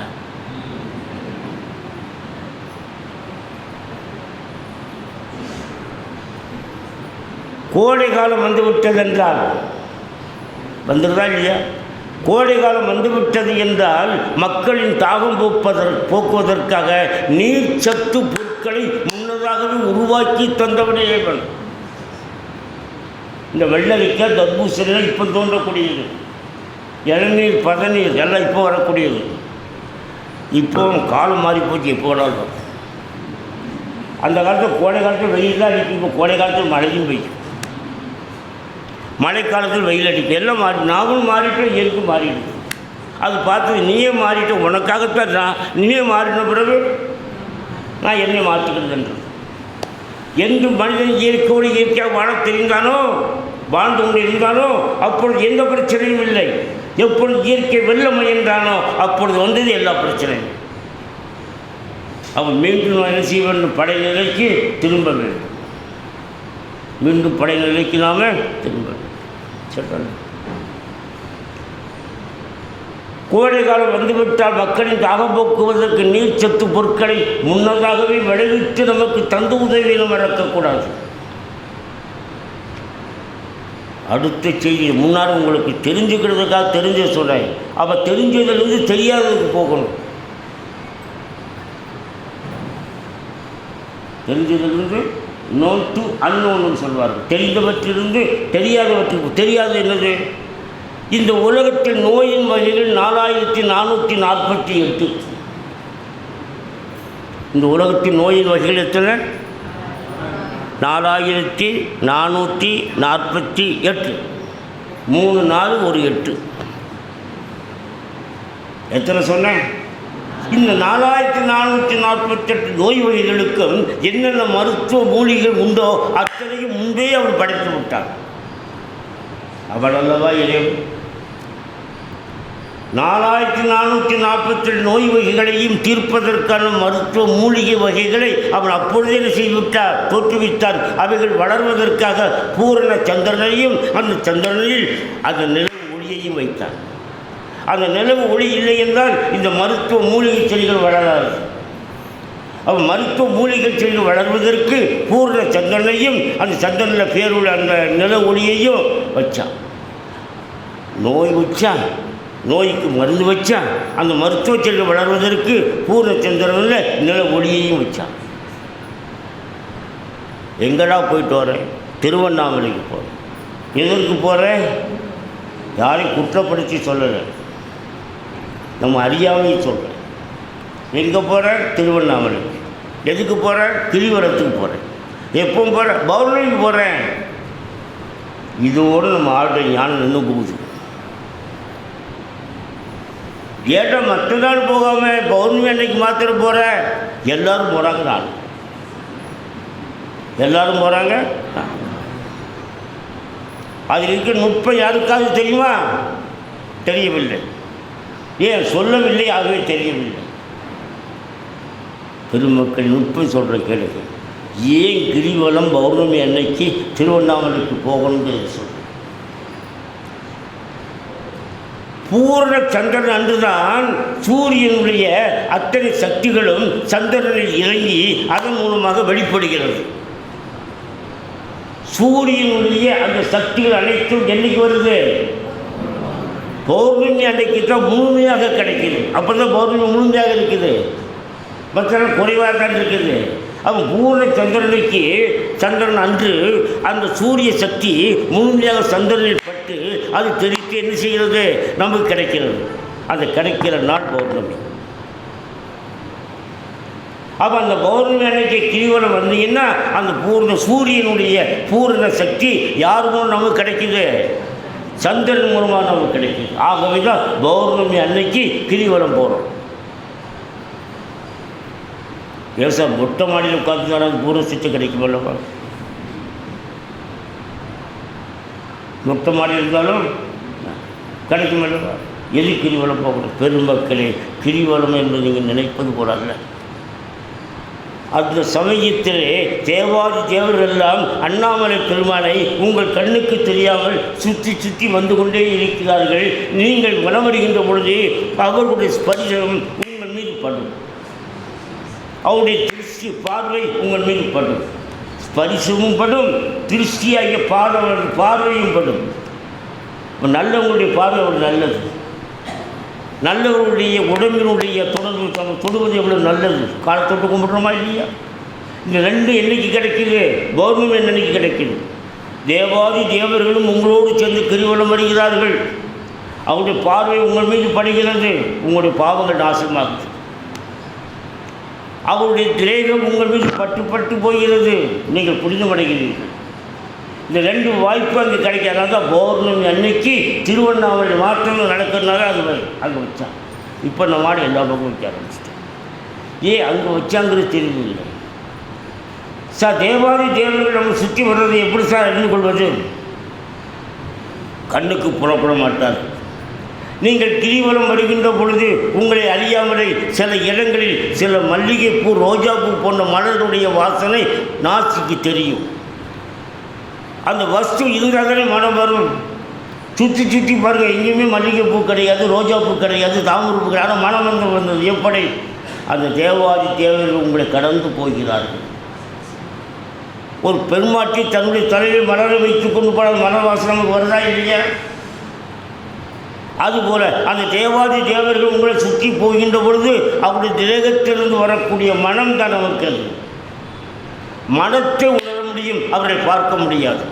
கோடை காலம் வந்துவிட்டதென்றால் வந்துடுதா இல்லையா? கோடை காலம் வந்துவிட்டது என்றால் மக்களின் தாகம் போக்குவதற்காக நீர் சத்து பொருட்களை முன்னதாகவே உருவாக்கி தந்தவனே இவன். இந்த வெள்ளரிக்காய் தர்பூசணிகள் இப்போ தோன்றக்கூடியது, இளநீர் பதநீர் எல்லாம் இப்போ வரக்கூடியது. இப்போ காலம் மாறி போச்சு. எப்போ வேணாலும் அந்த காலத்தில் கோடை காலத்தில் வெயில் தான் அடிக்கும். இப்போ கோடை காலத்தில் மழையும் பெய்யும், மழைக்காலத்தில் வெயில் அடிக்கும். எல்லாம் மாறி, நாங்களும் மாறிட்டோம், இயற்கை மாறிடுது. அது பார்த்து நீயே மாறிட்ட, உனக்காகத்தான் நான் நீயே மாறின பிறகு நான் என்னை மாற்றிக்கிறதுன்றது. எந்த மனிதன் இயற்கையோடு இயற்கையாக வாழ தெரிந்தானோ, வாழ்ந்து கொண்டு இருந்தானோ, அப்பொழுது எந்த பிரச்சனையும் இல்லை. எப்பொழுது இயற்கை வெள்ளம் என்றானோ அப்பொழுது வந்தது எல்லா பிரச்சனையும். அவன் மீண்டும் என்ன செய்ய வேண்டும்? படைநிலைக்கு திரும்ப வேண்டும். மீண்டும் படைநிலைக்கு நாம திரும்ப வேண்டும். கோடை காலம் வந்துவிட்டால் மக்களின் தாகம் போக்குவதற்கு நீர் சத்து பொருட்களை முன்னதாகவே விளைவித்து நமக்கு தந்து உதவி நம்ம இறக்கக்கூடாது. அடுத்த செய்தி முன்னாடி உங்களுக்கு தெரிஞ்சுக்கிறதுக்காக தெரிஞ்ச சொல்கிறேன். அவள் தெரிஞ்சதிலிருந்து தெரியாததுக்கு போகணும். தெரிஞ்சதிலிருந்து நோன் டு அன்னோன்னு சொல்வார்கள். தெரிந்தவற்றிலிருந்து தெரியாதவற்றுக்கு. தெரியாது என்னது? இந்த உலகத்தில் நோயின் வகைகள் 4448. இந்த உலகத்தின் நோயின் வகைகள் எத்தனை? 4448. 3 4 1 8. எத்தனை சொன்னேன்? இந்த 4448 நோய் வகைகளுக்கும் என்னென்ன மருத்துவ மூலிகைகள் உண்டோ அத்தனையும் முன்பே அவர் படைத்து விட்டார். அவள் அல்லவா இறைவன். 4448 நோய் வகைகளையும் தீர்ப்பதற்கான மருத்துவ மூலிகை வகைகளை அவன் அப்பொழுதே செய்துவிட்டார், தோற்றுவித்தார். அவைகள் வளர்வதற்காக பூரண சந்திரனையும் அந்த சந்திரனில் அந்த நிலவு ஒளியையும் வைத்தார். அந்த நிலவு ஒளி இல்லை என்றால் இந்த மருத்துவ மூலிகை செடிகள் வளராது. அவன் மருத்துவ மூலிகை செடிகள் வளர்வதற்கு பூர்ண சந்திரனையும் அந்த சந்திரனில் பேருள்ள அந்த நில ஒளியையும் வச்சான். நோய் வச்சா நோய்க்கு மருந்து வச்சான். அந்த மருத்துவ செல்வம் வளர்வதற்கு பூர்ண சந்திரனில் நில ஒளியையும் வச்சான். எங்கடா போயிட்டு வரேன்? திருவண்ணாமலைக்கு போகிறேன். எதற்கு போகிறேன்? யாரையும் குற்றப்படுத்தி சொல்லலை, நம்ம அறியாமையும் சொல்கிறேன். எங்கே போகிறேன்? திருவண்ணாமலைக்கு. எதுக்கு போகிறேன்? கிரிவலத்துக்கு போகிறேன். எப்போ போகிறேன்? பௌர்ணமிக்கு போகிறேன். இதோடு நம்ம ஆளுடைய ஞானம் நின்று போகுது. ஏட்டா மற்ற நாள் போகாமல் பௌர்ணமி அன்னைக்கு மாத்திரம் போகிற? எல்லோரும் போகிறாங்க. நான் எல்லோரும் போகிறாங்க. அதில் இருக்க நுட்பம் யாருக்காவது தெரியுமா? தெரியவில்லை. ஏன் சொல்லவில்லை? ஆகவே தெரியவில்லை. பெருமக்கள் நுட்பம் சொல்கிற கேளுங்க. ஏன் கிரிவலம் பௌர்ணமி அன்னைக்கு திருவண்ணாமலைக்கு போகணும்னு சொல்கிறேன். பூர்ண சந்திரன் அன்றுதான் சூரியனுடைய அத்தனை சக்திகளும் சந்திரனில் இறங்கி அதன் மூலமாக வெளிப்படுகிறது. சூரியனுடைய அந்த சக்திகள் அனைத்தும் என்னைக்கு வருது? பௌர்ணமி அன்னைக்கு தான் முழுமையாக கிடைக்குது. அப்போ தான் பௌர்ணமி முழுமையாக இருக்குது. மற்ற குறைவாக தான் இருக்குது. அப்போ பூர்ண சந்திரனுக்கு சந்திரன் அன்று அந்த சூரிய சக்தி முழுமையாக சந்திரனில் பட்டு அது தெரிவித்து என்ன செய்கிறது? நமக்கு கிடைக்கிறது. அது கிடைக்கிற நாள் பௌர்ணமி. அப்போ அந்த பௌர்ணமி அன்னைக்கு கிரிவலம் வந்தீங்கன்னா அந்த பூர்ண சூரியனுடைய பூர்ண சக்தி யார் மூலம் நமக்கு கிடைக்குது? சந்திரன் மூலமாக நமக்கு கிடைக்குது. ஆகவே தான் பௌர்ணமி அன்னைக்கு கிரிவலம் போகிறோம். ஏன் மொட்டை மாடியில் உட்காந்து தான் பூர்ண சக்தி கிடைக்கும் அல்லவா? மொட்டை மாடி இருந்தாலும் கிடைக்கும் அல்லவா? எது கிரிவலம் போகணும்? பெருமக்களே, கிரிவலம் என்று நீங்கள் நினைப்பது போல அல்ல. அந்த சமயத்திலே தேவாதி தேவர்களெல்லாம் அண்ணாமலை பெருமானை உங்கள் கண்ணுக்கு தெரியாமல் சுற்றி சுற்றி வந்து கொண்டே இருக்கிறார்கள். நீங்கள் மனமறிகின்ற பொழுது அவர்களுடைய ஸ்பரிசம் உங்கள் மீது படும். அவருடைய திருஷ்டி பார்வை உங்கள் மீது படும். ஸ்பரிசமும் படும், திருஷ்டியாகிய பார்வையும் படும். நல்லவங்களுடைய பார்வை ஒரு நல்லது. நல்லவருடைய உடம்பினுடைய தொடர்பு தொடுவது எவ்வளோ நல்லது. காலத்தொட்டு கும்பிட்றோமா இல்லையா? இந்த ரெண்டு என்னைக்கு கிடைக்குது? பௌர்ணமி அன்னைக்கு கிடைக்குது. தேவாதி தேவர்களும் உங்களோடு சேர்ந்து கிரிவலம் வருகிறார்கள். அவருடைய பார்வை உங்கள் மீது படுகிறது. உங்களுடைய பாவங்கள் நாசமாகுது. அவருடைய திரேகம் உங்கள் மீது பட்டு பட்டு போகிறது. நீங்கள் புனிதமடைகிறீர்கள். இந்த ரெண்டு வாய்ப்பு அங்கே கிடைக்காத பௌர்ணமி அன்னைக்கு திருவண்ணாமலை மாற்றங்கள் நடக்கிறதுனால அங்கே வச்சான். இப்போ நம்ம மாடு எல்லா பக்கம் வைக்க ஆரம்பிச்சிட்டேன். அங்கே வச்சாங்கிறது தெரியவில்லை சார். தேவாதி தேவர்கள் நம்ம சுற்றி வர்றதை எப்படி சார் அறிந்து கொள்வது? கண்ணுக்கு புறப்பட மாட்டார். நீங்கள் கிரிவலம் வருகின்ற பொழுது உங்களை அறியாமலே சில இடங்களில் சில மல்லிகைப்பூ, ரோஜாப்பூ போன்ற மலருடைய வாசனை நாசிக்கு தெரியும். அந்த வஸ்து இருந்தாலே மனம் வரும். சுற்றி சுற்றி பாருங்கள், எங்கேயுமே மல்லிகைப்பூ கிடையாது, ரோஜாப்பூ கிடையாது, தாமரைப்பூ கிடையாது. ஆனால் மனம் வந்து வந்தது எப்படி? அந்த தேவாதி தேவர்கள் உங்களை கடந்து போகிறார்கள். ஒரு பெருமாட்டி தன்னுடைய தலையில் மலரை வைத்துக் கொண்டு போன மனவாசனை நமக்கு வருதா இல்லையா? அதுபோல் அந்த தேவாதி தேவர்கள் உங்களை சுற்றி போகின்ற பொழுது அவருடைய தேகத்திலிருந்து வரக்கூடிய மனம் தான் நமக்கு. அது மனத்தை உணர முடியும், அவரை பார்க்க முடியாது.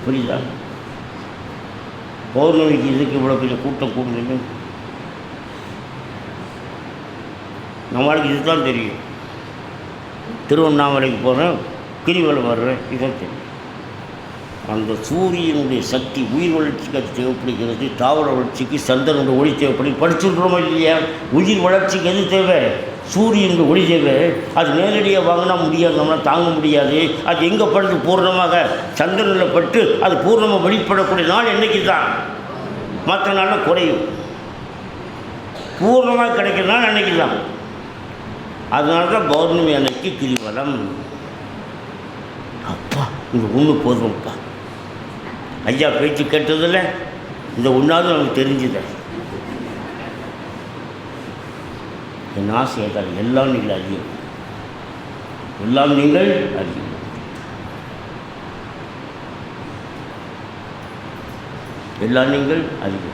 புரியுதா? பௌர்ணமிக்கு இதுக்கு இவ்வளோ பெரிய கூட்டம் கூடுதல் நம்மளுக்கு இதுதான் தெரியும். திருவண்ணாமலைக்கு போகிறேன், கிரிவலம் வர்றேன், இதுதான் தெரியும். அந்த சூரியனுடைய சக்தி உயிர் வளர்ச்சிக்கு அது தேவைப்படுகிறது. தாவர வளர்ச்சிக்கு சந்திரனுடைய ஒளி தேவைப்படுது. படிச்சுடுறோமா இல்லையா? உயிர் வளர்ச்சிக்கு எது தேவை? சூரியனுடைய ஒளி தேவை. அது நேரடியாக வாங்கினா முடியாது, நம்மளால் தாங்க முடியாது. அது எங்கே படுத்து? பூர்ணமாக சந்திரனில் பட்டு அது பூர்ணமாக வெளிப்படக்கூடிய நாள் என்றைக்கு தான். மற்ற நாளில் குறையும். பூர்ணமாக கிடைக்கிற நாள் அன்னைக்கு தான். அதனால தான் பௌர்ணமி அன்னைக்கு கிரிவலம். அப்பா இந்த ஒன்று போதும்ப்பா. ஐயா பேச்சு கேட்டதில்ல, இந்த ஒன்றாவது நமக்கு தெரிஞ்சுத. என் ஆசையை தான் எல்லாம் நீங்கள் அறியும், எல்லாம் நீங்கள் அறியும். எல்லாம் நீங்கள் அறிவு.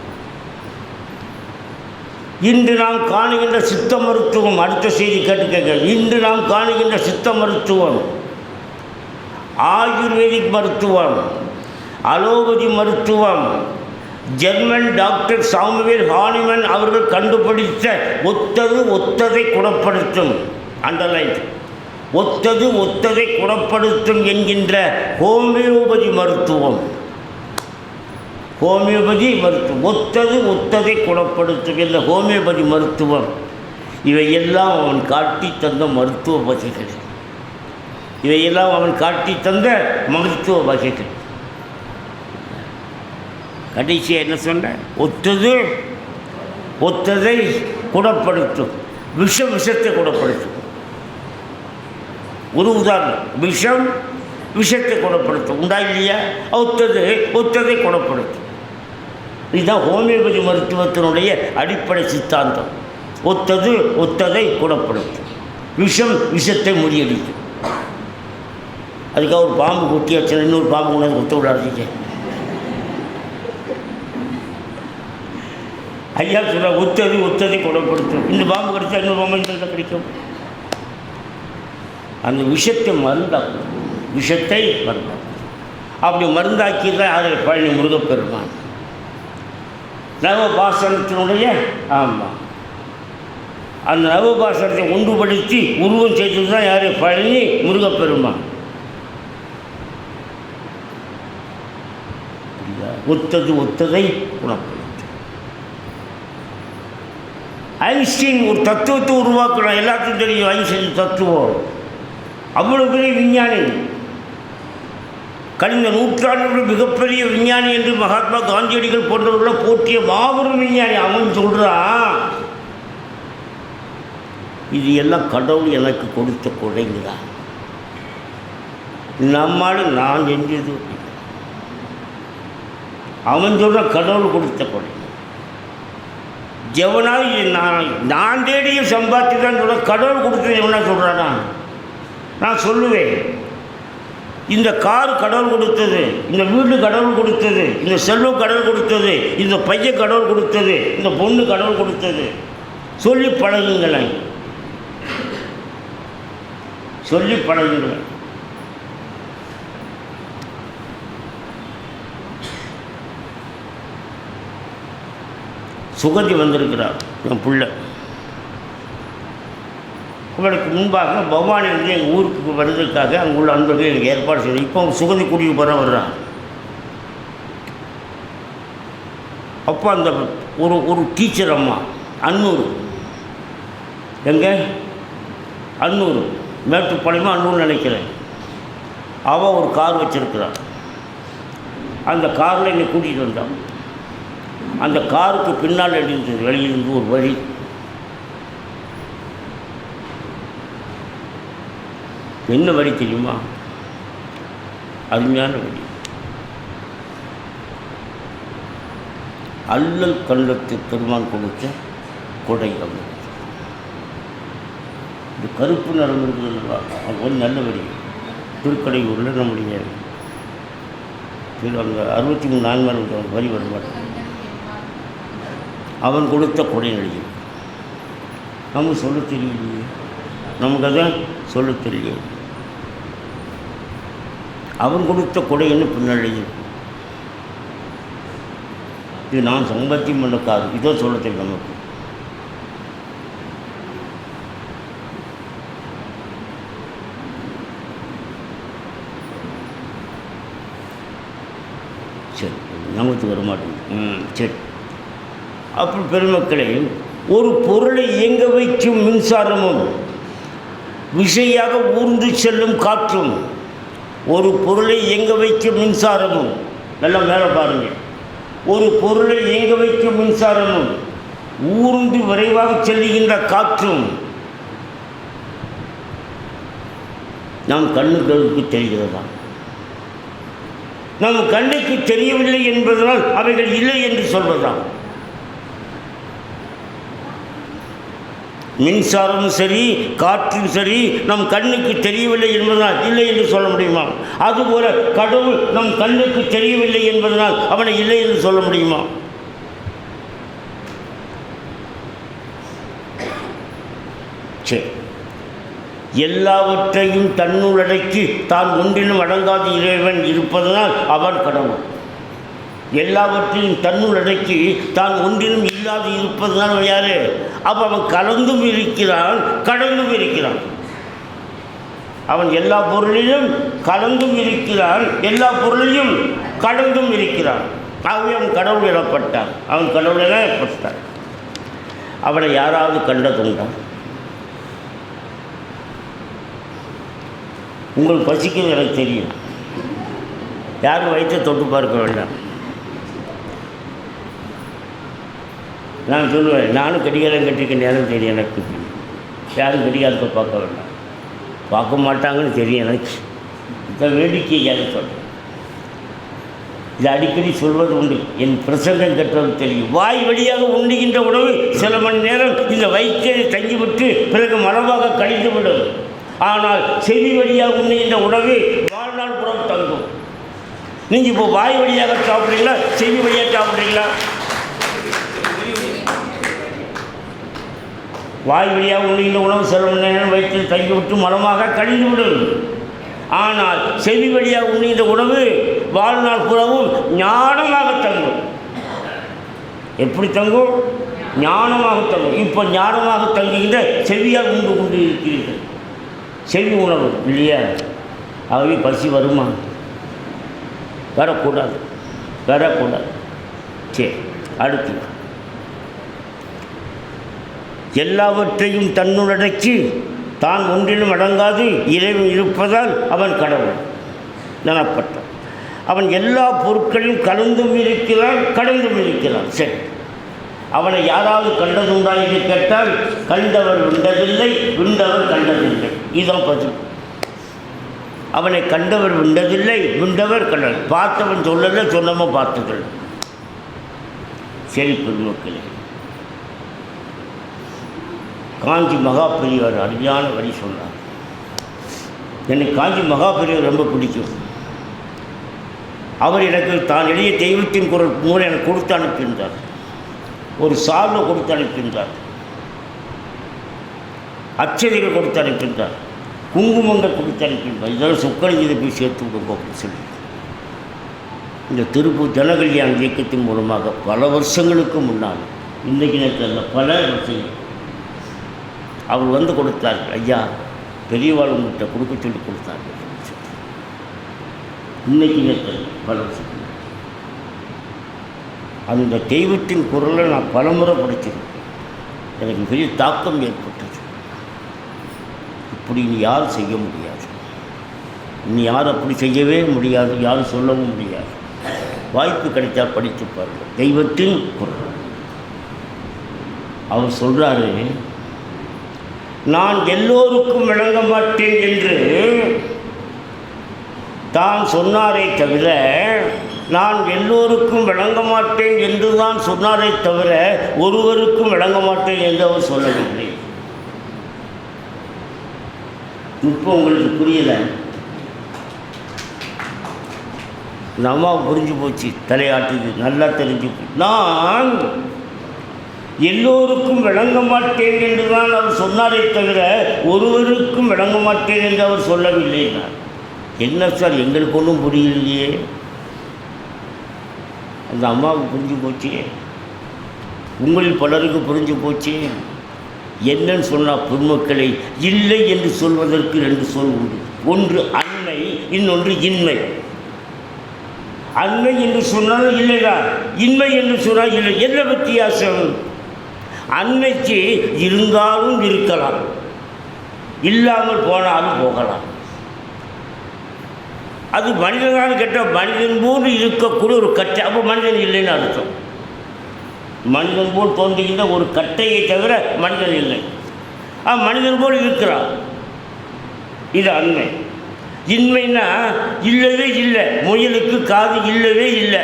இன்று நாம் காணுகின்ற சித்த மருத்துவம், அடுத்த செய்தி கேட்டுக்க. இன்று நாம் காணுகின்ற சித்த மருத்துவம், ஆயுர்வேதிக் மருத்துவம், அலோபதி மருத்துவம், ஜெர்மன் டாக்டர் சாமுவேல் ஹானிமன் அவர்கள் கண்டுபிடித்த ஒத்ததை குணப்படுத்தும், அண்டர்லைன், ஒத்ததை குணப்படுத்தும் என்கின்ற ஹோமியோபதி மருத்துவம், ஹோமியோபதி மருத்துவம், ஒத்ததை குணப்படுத்தும் என்ற ஹோமியோபதி மருத்துவம், இவையெல்லாம் அவன் காட்டி தந்த மருத்துவ வகைகள், இவையெல்லாம் அவன் காட்டி தந்த மருத்துவ வகைகள். கடைசியாக என்ன சொன்ன? ஒத்ததை குணப்படுத்தும், விஷத்தை குணப்படுத்தும். ஒரு உதாரணம், விஷத்தை குணப்படுத்தும், உண்டா இல்லையா? ஒத்ததை குணப்படுத்தும். இதுதான் ஹோமியோபதி மருத்துவத்தினுடைய அடிப்படை சித்தாந்தம். ஒத்ததை குணப்படுத்தும், விஷத்தை முறியடிக்கும். அதுக்காக ஒரு பாம்பு கொட்டி வச்சு இன்னொரு பாம்பு கொண்டாந்து கொத்த விடாதீங்க. ஐயா சொல்ல ஒத்ததை குணப்படுத்தும். இந்த பாம்பு கிடைச்சா இன்னொரு பாம்பு கிடைக்கும். அந்த விஷத்தை மருந்தாக்கும், விஷத்தை மருந்தாக்கும். அப்படி மருந்தாக்கி தான் அதை பழனி முருகப்பெருமான் நவபாசனத்தினுடைய, ஆமாம், அந்த நவபாசனத்தை ஒன்றுபடுத்தி உருவம் செய்தது தான் யார்? பழனி முருகப்பெருமான். ஒத்ததை குணப்படுத்தும். ஐன்ஸ்டீன் ஒரு தத்துவத்தை உருவாக்கணும், எல்லாத்துக்கும் தெரியும் ஐன்ஸ்டீன் தத்துவம். அவ்வளோ பெரிய விஞ்ஞானி, கடந்த நூற்றாண்டுகள் மிகப்பெரிய விஞ்ஞானி என்று மகாத்மா காந்தியடிகள் போன்றவர்களை போற்றிய மாபெரும் விஞ்ஞானி. அவன் சொல்கிறான், இது எல்லாம் கடவுள் எனக்கு கொடுத்த கொடைங்கிறான். நம்மால் நான் செஞ்சது. அவன் சொல்கிற கடவுள் கொடுத்த கொடை. ஜெவனாக நான் தேடிய சம்பாத்தி தான் சொல்ல, கடவுள் கொடுத்தது எவனா சொல்கிறானா? நான் சொல்லுவேன், இந்த கார் கடவுள் கொடுத்தது, இந்த வீடு கடவுள் கொடுத்தது, இந்த செல்வம் கடவுள் கொடுத்தது, இந்த பையன் கடவுள் கொடுத்தது, இந்த பொண்ணு கடவுள் கொடுத்தது. சொல்லி பழகுங்களேன், சொல்லி பழகுங்களேன். சுகந்தி வந்திருக்கிறார், என் பிள்ளை. அவளுக்கு முன்பாக பவானி வந்து எங்கள் ஊருக்கு வருவதற்காக அங்குள்ள அன்பர்கள் எனக்கு ஏற்பாடு செய்து, இப்போ சுகந்தி குடிக்கு போகிற வர்றான். அப்போ அந்த ஒரு டீச்சர் அம்மா, அன்னூர், எங்கே அன்னூர், மேட்டுப்பாளையமாக அன்னூர் நினைக்கிறேன். அவள் ஒரு கார் வச்சுருக்கிறாள். அந்த காரில் என்னை கூட்டிகிட்டு வந்தான். அந்த காருக்கு பின்னால் இருந்தது வெளியிலிருந்து ஒரு வழி. என்ன வழி தெரியுமா? அருமையான வழி. அல்லல் கண்டத்து பெருமான் கொடுத்த கொடை. இந்த கருப்பு நிறம் இருக்குதுல்லவா, அது ஒரு நல்ல வழி. திருக்கடையூரில் நம்முடைய அங்கே 63 நான்கு வரி வருமாட்டம். அவன் கொடுத்த கொடை எழுதி நமக்கு சொல்ல தெரியலையே, நமக்கு அதான் சொல்ல தெரியல. அவன் கொடுத்த கொடைன்னு பின்னாடி இது நான் சம்பாத்தியம் பண்ணக்காது, இதோ சொல்ல தெரியும் நமக்கு. சரி, நமக்கு வரமாட்டேங்குது. சரி, அப்படி பெருமக்களே, ஒரு பொருளை இயங்க வைக்கும் மின்சாரமும் விசையாக ஊர்ந்து செல்லும் காற்றும், ஒரு பொருளை இயங்க வைக்கும் மின்சாரமும், நல்லா மேலே பாருங்கள், ஒரு பொருளை இயங்க வைக்கும் மின்சாரமும் ஊர்ந்து விரைவாக செல்லுகின்ற காற்றும் நம் கண்ணுகளுக்கு தெரிகிறதா? நம் கண்ணுக்கு தெரியவில்லை என்பதனால் அவைகள் இல்லை என்று சொல்வதா? மின்சாரமும் சரி, காற்றும் சரி, நம் கண்ணுக்கு தெரியவில்லை என்பதனால் இல்லை என்று சொல்ல முடியுமா? அதுபோல கடவுள் நம் கண்ணுக்கு தெரியவில்லை என்பதனால் அவனை இல்லை என்று சொல்ல முடியுமா? சரி, எல்லாவற்றையும் தன்னுள்ளடக்கி தான் ஒன்றிலும் அடங்காத இறைவன் இருப்பதனால் அவன் கடவுள். எல்லாவற்றையும் தன்னுள்ளடக்கி தான் ஒன்றிலும் இல்லாது இருப்பதனால் யாரு? அப்போ அவன் கலந்தும் இருக்கிறான், கடந்தும் இருக்கிறான். அவன் எல்லா பொருளிலும் கலந்தும் இருக்கிறான், எல்லா பொருளையும் கடந்தும் இருக்கிறான். ஆகவே அவன் கடவுள் எனப்பட்டான். அவன் கடவுள் எனப்பட்டான். அவனை யாராவது கண்டதுண்டா? உங்களுக்கு பசிக்கிறது எனக்கு தெரியும். யாரும் வயிற்றை தொட்டு பார்க்க வேண்டாம். நான் சொல்லுவேன், நானும் கடிகாரம் கட்டிக்க நேரம் தெரியும் எனக்கு. யாரும் கடிகாரத்தை பார்க்க வேண்டாம், பார்க்க மாட்டாங்கன்னு தெரியும் எனக்கு. இந்த வேடிக்கையாக சொல்கிறேன். இது அடிக்கடி சொல்வது உண்டு. என் பிரசங்கம் கட்டுறது தெரியும். வாய் வழியாக உண்ணுகின்ற உணவு சில மணி நேரம் இந்த வயிற்றில் தங்கிவிட்டு பிறகு மரபாக கழிந்துவிடும். ஆனால் செவி வழியாக உண்ணுகின்ற உணவு வாழ்நாள் புறம் தங்கும். நீங்கள் இப்போ வாய் வழியாக சாப்பிட்றீங்களா, செவி வழியாக சாப்பிட்றீங்களா? வாய் வழியாக உண்ணுகின்ற உணவு சில மணி நேரம் வயிற்றில் தங்கிவிட்டு மரமாக கழிந்துவிடும். ஆனால் செவி வழியாக உண்ணுகின்ற உணவு வாழ்நாள் புறவும் ஞானமாக தங்கும். எப்படி தங்கும்? ஞானமாக தங்கும். இப்போ ஞானமாக தங்குகின்ற செவியால் உண்டு கொண்டு இருக்கிறீர்கள். செவி உணவு இல்லையா? ஆகவே பசி வருமா? வரக்கூடாது, வரக்கூடாது. சரி, அடுத்து எல்லாவற்றையும் தன்னுள்ளடக்கி தான் ஒன்றிலும் அடங்காது இறைவன் இருப்பதால் அவன் கடவுள் எனப்பட்டான். அவன் எல்லா பொருட்களையும் கலந்தும் இருக்கிறான், கடந்தும் இருக்கிறான். சரி, அவனை யாராவது கண்டதுண்டா என்று கேட்டால், கண்டவர் விண்டதில்லை, விண்டவர் கண்டதில்லை. இதுதான் பதில். அவனை கண்டவர் விண்டதில்லை, விண்டவர் கண்டவர். பார்த்தவன் சொல்லலை, சொன்னவன் பார்த்ததில்லை. சரி பெருமக்களே, காஞ்சி மகா பெரியவர் அருமையான வழி சொன்னார். எனக்கு காஞ்சி மகா பெரியவர் ரொம்ப பிடிக்கும். அவர் எனக்கு தான் எழுதிய தெய்வத்தின் குரல் மூலம் எனக்கு கொடுத்து அனுப்பியிருந்தார். ஒரு சால்வை கொடுத்து அனுப்பியிருந்தார், அச்சதிகள் கொடுத்து அனுப்பியிருந்தார், குங்குமங்கள் கொடுத்து அனுப்பியிருந்தார். இதெல்லாம் சொக்கலிங்கத்தை போய் சேர்த்து விடுங்க அப்படின்னு சொல்லி இந்த திருப்பூர் ஜனகல்யாண இயக்கத்தின் மூலமாக பல வருஷங்களுக்கு முன்னால், இன்றைக்கு நேரத்தில் பல வருஷங்கள் அவர் வந்து கொடுத்தார்கள். ஐயா பெரியவாள் உங்கள்கிட்ட கொடுக்க சொல்லி கொடுத்தார்கள். இன்னைக்கு நேரத்தில் பல வருஷம் அந்த தெய்வத்தின் குரலை நான் பலமுறை படித்தேன். எனக்கு பெரிய தாக்கம் ஏற்பட்டது. இப்படி இனி யாரும் செய்ய முடியாது, இனி யாரும் அப்படி செய்யவே முடியாது, யாரும் சொல்லவும் முடியாது. வாய்ப்பு கிடைத்தா படித்து பாருங்கள். தெய்வத்தின் குரல். அவர் சொல்கிறாரு, நான் எல்லோருக்கும் விளங்க மாட்டேன் என்று தான் சொன்னாரே தவிர, நான் எல்லோருக்கும் விளங்க மாட்டேன் என்று தான் சொன்னாரே தவிர ஒருவருக்கும் விளங்க மாட்டேன் என்று அவர் சொல்லவில்லை. இப்போ உங்களுக்கு புரியலை? இந்த அம்மாவுக்கு புரிஞ்சு போச்சு, தலையாட்டுது, நல்லா தெரிஞ்சு. நான் எல்லோருக்கும் விளங்க மாட்டேன் என்று தான் அவர் சொன்னாரே தவிர ஒருவருக்கும் விளங்க மாட்டேன் என்று அவர் சொல்லவில்லை. என்ன சார், எங்களுக்கு ஒன்றும் புரியலையே. அந்த அம்மாவுக்கு புரிஞ்சு போச்சு, உங்களில் பலருக்கு புரிஞ்சு போச்சு. என்னன்னு சொன்னால், பொதுமக்களை இல்லை என்று சொல்வதற்கு ரெண்டு சொல் உண்டு. ஒன்று அன்மை, இன்னொன்று இன்மை. அன்மை என்று சொன்னால் இல்லைதான், இன்மை என்று சொன்னால் இல்லை. என்ன வித்தியாசம்? அன்மைக்கு இருந்தாலும் இருக்கலாம், இல்லாமல் போனாலும் போகலாம். அது மனிதனாக கேட்டால் மனிதன் போல் இருக்கக்கூடிய ஒரு கட்டை. அப்போ மனிதன் இல்லைன்னு அர்த்தம். மனிதன் போல் தோன்றுகின்ற ஒரு கட்டையை தவிர மனிதன் இல்லை. மனிதன் போல் இருக்கிறான். இது அன்மை. இன்மைன்னா இல்லவே இல்லை. முயலுக்கு காது இல்லவே இல்லை,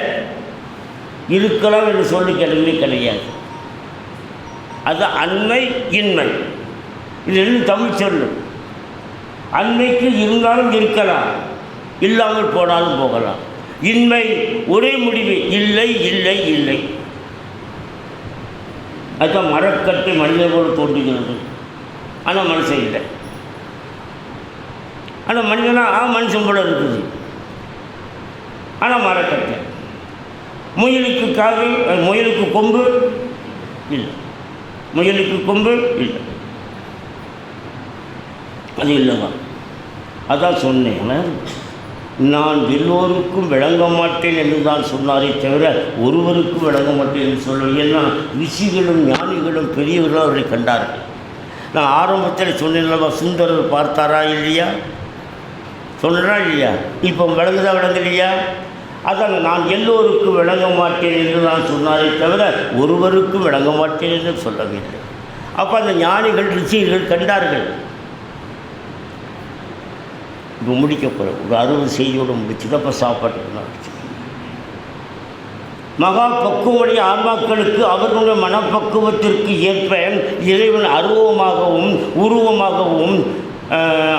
இருக்கலாம் என்று சொல்லி கிடையவே கிடையாது. அது அண்மை இன்மை. இது ரெண்டும் தமிழ் சொல்லு. அண்மைக்கு இருந்தாலும் இருக்கலாம், இல்லாமல் போனாலும் போகலாம். இன்மை ஒரே முடிவு, இல்லை இல்லை இல்லை. அதுதான் மரக்கட்டை மனிதன் போல தோன்றுகிறது, ஆனால் மனுஷன் இல்லை. ஆனால் மனிதனாக மனுஷன் போல இருக்குது, ஆனால் மரக்கட்டை. முயலுக்கு காது, முயலுக்கு கொம்பு இல்லை, முயலுக்கு கொம்பு இல்லை, அது இல்லைவா? அதான் சொன்னேன், நான் எல்லோருக்கும் விளங்க மாட்டேன் என்று தான் சொன்னாரே தவிர ஒருவருக்கும் விளங்க மாட்டேன் என்று சொல்ல. ஏன்னா ரிஷிகளும் ஞானிகளும் பெரியவர்களும் அவரை கண்டார்கள். நான் ஆரம்பத்தில் சொன்னேன்லவா, சுந்தரர் பார்த்தாரா இல்லையா, சொன்னா இல்லையா? இப்போ விளங்குதா விளங்கலையா? அதான் நான் எல்லோருக்கும் விளங்க மாட்டேன் என்று நான் சொன்னாரே தவிர ஒருவருக்கும் விளங்க மாட்டேன் என்று சொல்லவில்லை. அப்போ அந்த ஞானிகள் ரிஷிகள் கண்டார்கள். இப்போ முடிக்க போகிறேன், ஒரு 60 செய்தியோடு முடிச்சுதான் இப்போ சாப்பாட்டுக்கு நான் மகா பக்குவமுடைய ஆன்மாக்களுக்கு அவர்களுடைய மனப்பக்குவத்திற்கு ஏற்ப இறைவன் அருவமாகவும் உருவமாகவும்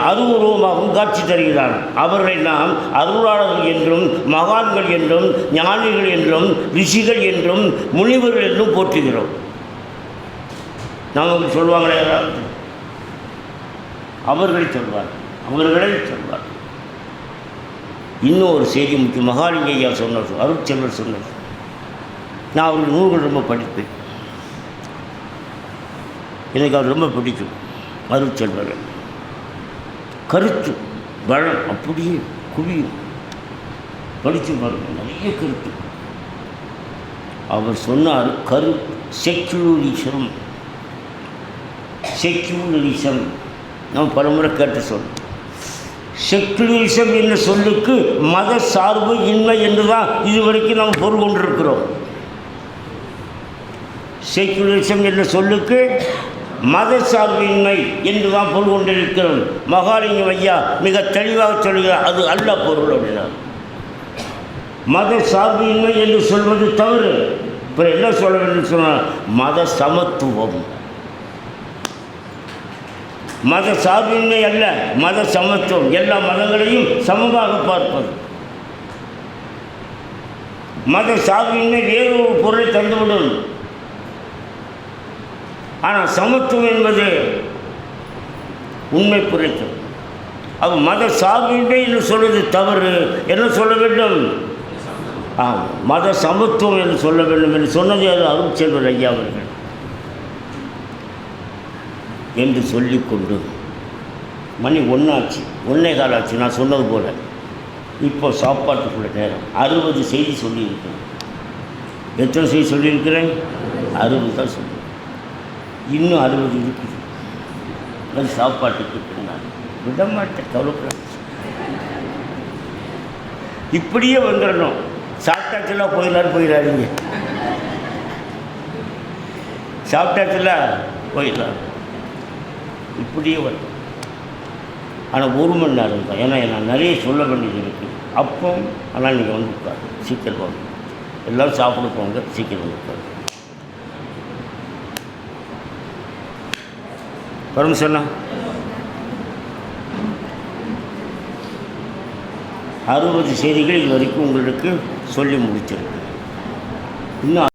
அருவுருவமாகவும் காட்சி தருகிறான். அவர்களை நாம் அருளாளர்கள் என்றும் மகான்கள் என்றும் ஞானிகள் என்றும் ரிஷிகள் என்றும் முனிவர்கள் என்றும் போற்றுகிறோம். நமக்கு சொல்லுவாங்களே யாராவது? அவர்களை சொல்வார், அவர்களை சொல்வார். இன்னும் ஒரு செய்தி முக்கியம். மகாலிங்க ஐயா சொன்னது, அருட்செல்வர் சொன்னது. நான் அவர்கள் நூல்கள் ரொம்ப படிப்பேன், எனக்கு அவர் ரொம்ப பிடிக்கும். அருட்செல்வர் கருத்து வளம் அப்படியே குவியும், படித்து பாருங்கள், நிறைய கருத்து. அவர் சொன்னார், செக்யூலரிசம், செக்யூலரிசம் நம்ம பலமுறை கேட்டு சொல்றோம். செக்குலரிசம் என்ற சொல்லுக்கு மத சார்பு இன்மை என்று தான் இதுவரைக்கும் நாம் பொருள் கொண்டிருக்கிறோம். செக்குலரிசம் என்ற சொல்லுக்கு மத சார்பு இன்மை என்று தான் பொருள் கொண்டிருக்கிறோம். மகாலிங்கம் ஐயா மிக தெளிவாக சொல்கிறார், அது அல்ல பொருள் அப்படின்னார். மத சார்பு இன்மை என்று சொல்வது தவறு. இப்போ என்ன சொல்ல வேண்டும் சொன்னால், மத சமத்துவம். மத சார்பின்மை அல்ல, மத சமத்துவம். எல்லா மதங்களையும் சமமாக பார்ப்பது. மத சார்பின்மை வேறொரு பொருளை தந்துவிடும். ஆனால் சமத்துவம் என்பது உண்மை புரிக்கும். அது மத சார்பின்மை என்று சொல்வது தவறு. என்ன சொல்ல வேண்டும்? மத சமத்துவம் என்று சொல்ல வேண்டும் என்று சொன்னது அது அருட்செல்வர் ஐயா அவர்கள் என்று சொல்லிக்கொண்டு மணி 1 ஆச்சு, 1:15 ஆச்சு. நான் சொன்னது போல் இப்போ சாப்பாட்டுக்குள்ள நேரம். 60 செய்தி சொல்லியிருக்கிறேன். எத்தனை செய்தி சொல்லியிருக்கிறேன்? 60 தான் சொல்லுவேன். இன்னும் 60 இருக்குது. அது சாப்பாட்டுக்கு பின்னால் விடமாட்டேன், கவலைப்பட. இப்படியே வந்துடணும். சாப்பிட்டாச்சுலாம் போயிடாதீங்க, சாப்பிட்டாச்சுலாம் போயிடலாம். இப்படியே வரும். ஆனால் 1 மணி நேரம் தான். ஏன்னா நான் நிறைய சொல்ல வேண்டியது இருக்குது. அப்போ ஆனால் நீங்கள் வந்து உட்காரு, சீக்கிரம் வாங்க. எல்லோரும் சாப்பிட போங்க, சீக்கிரம் வந்து உட்காரு. பர்மிஷனா? 60 செய்திகள் இது வரைக்கும் உங்களுக்கு சொல்லி முடிச்சிருக்கு. இன்னும்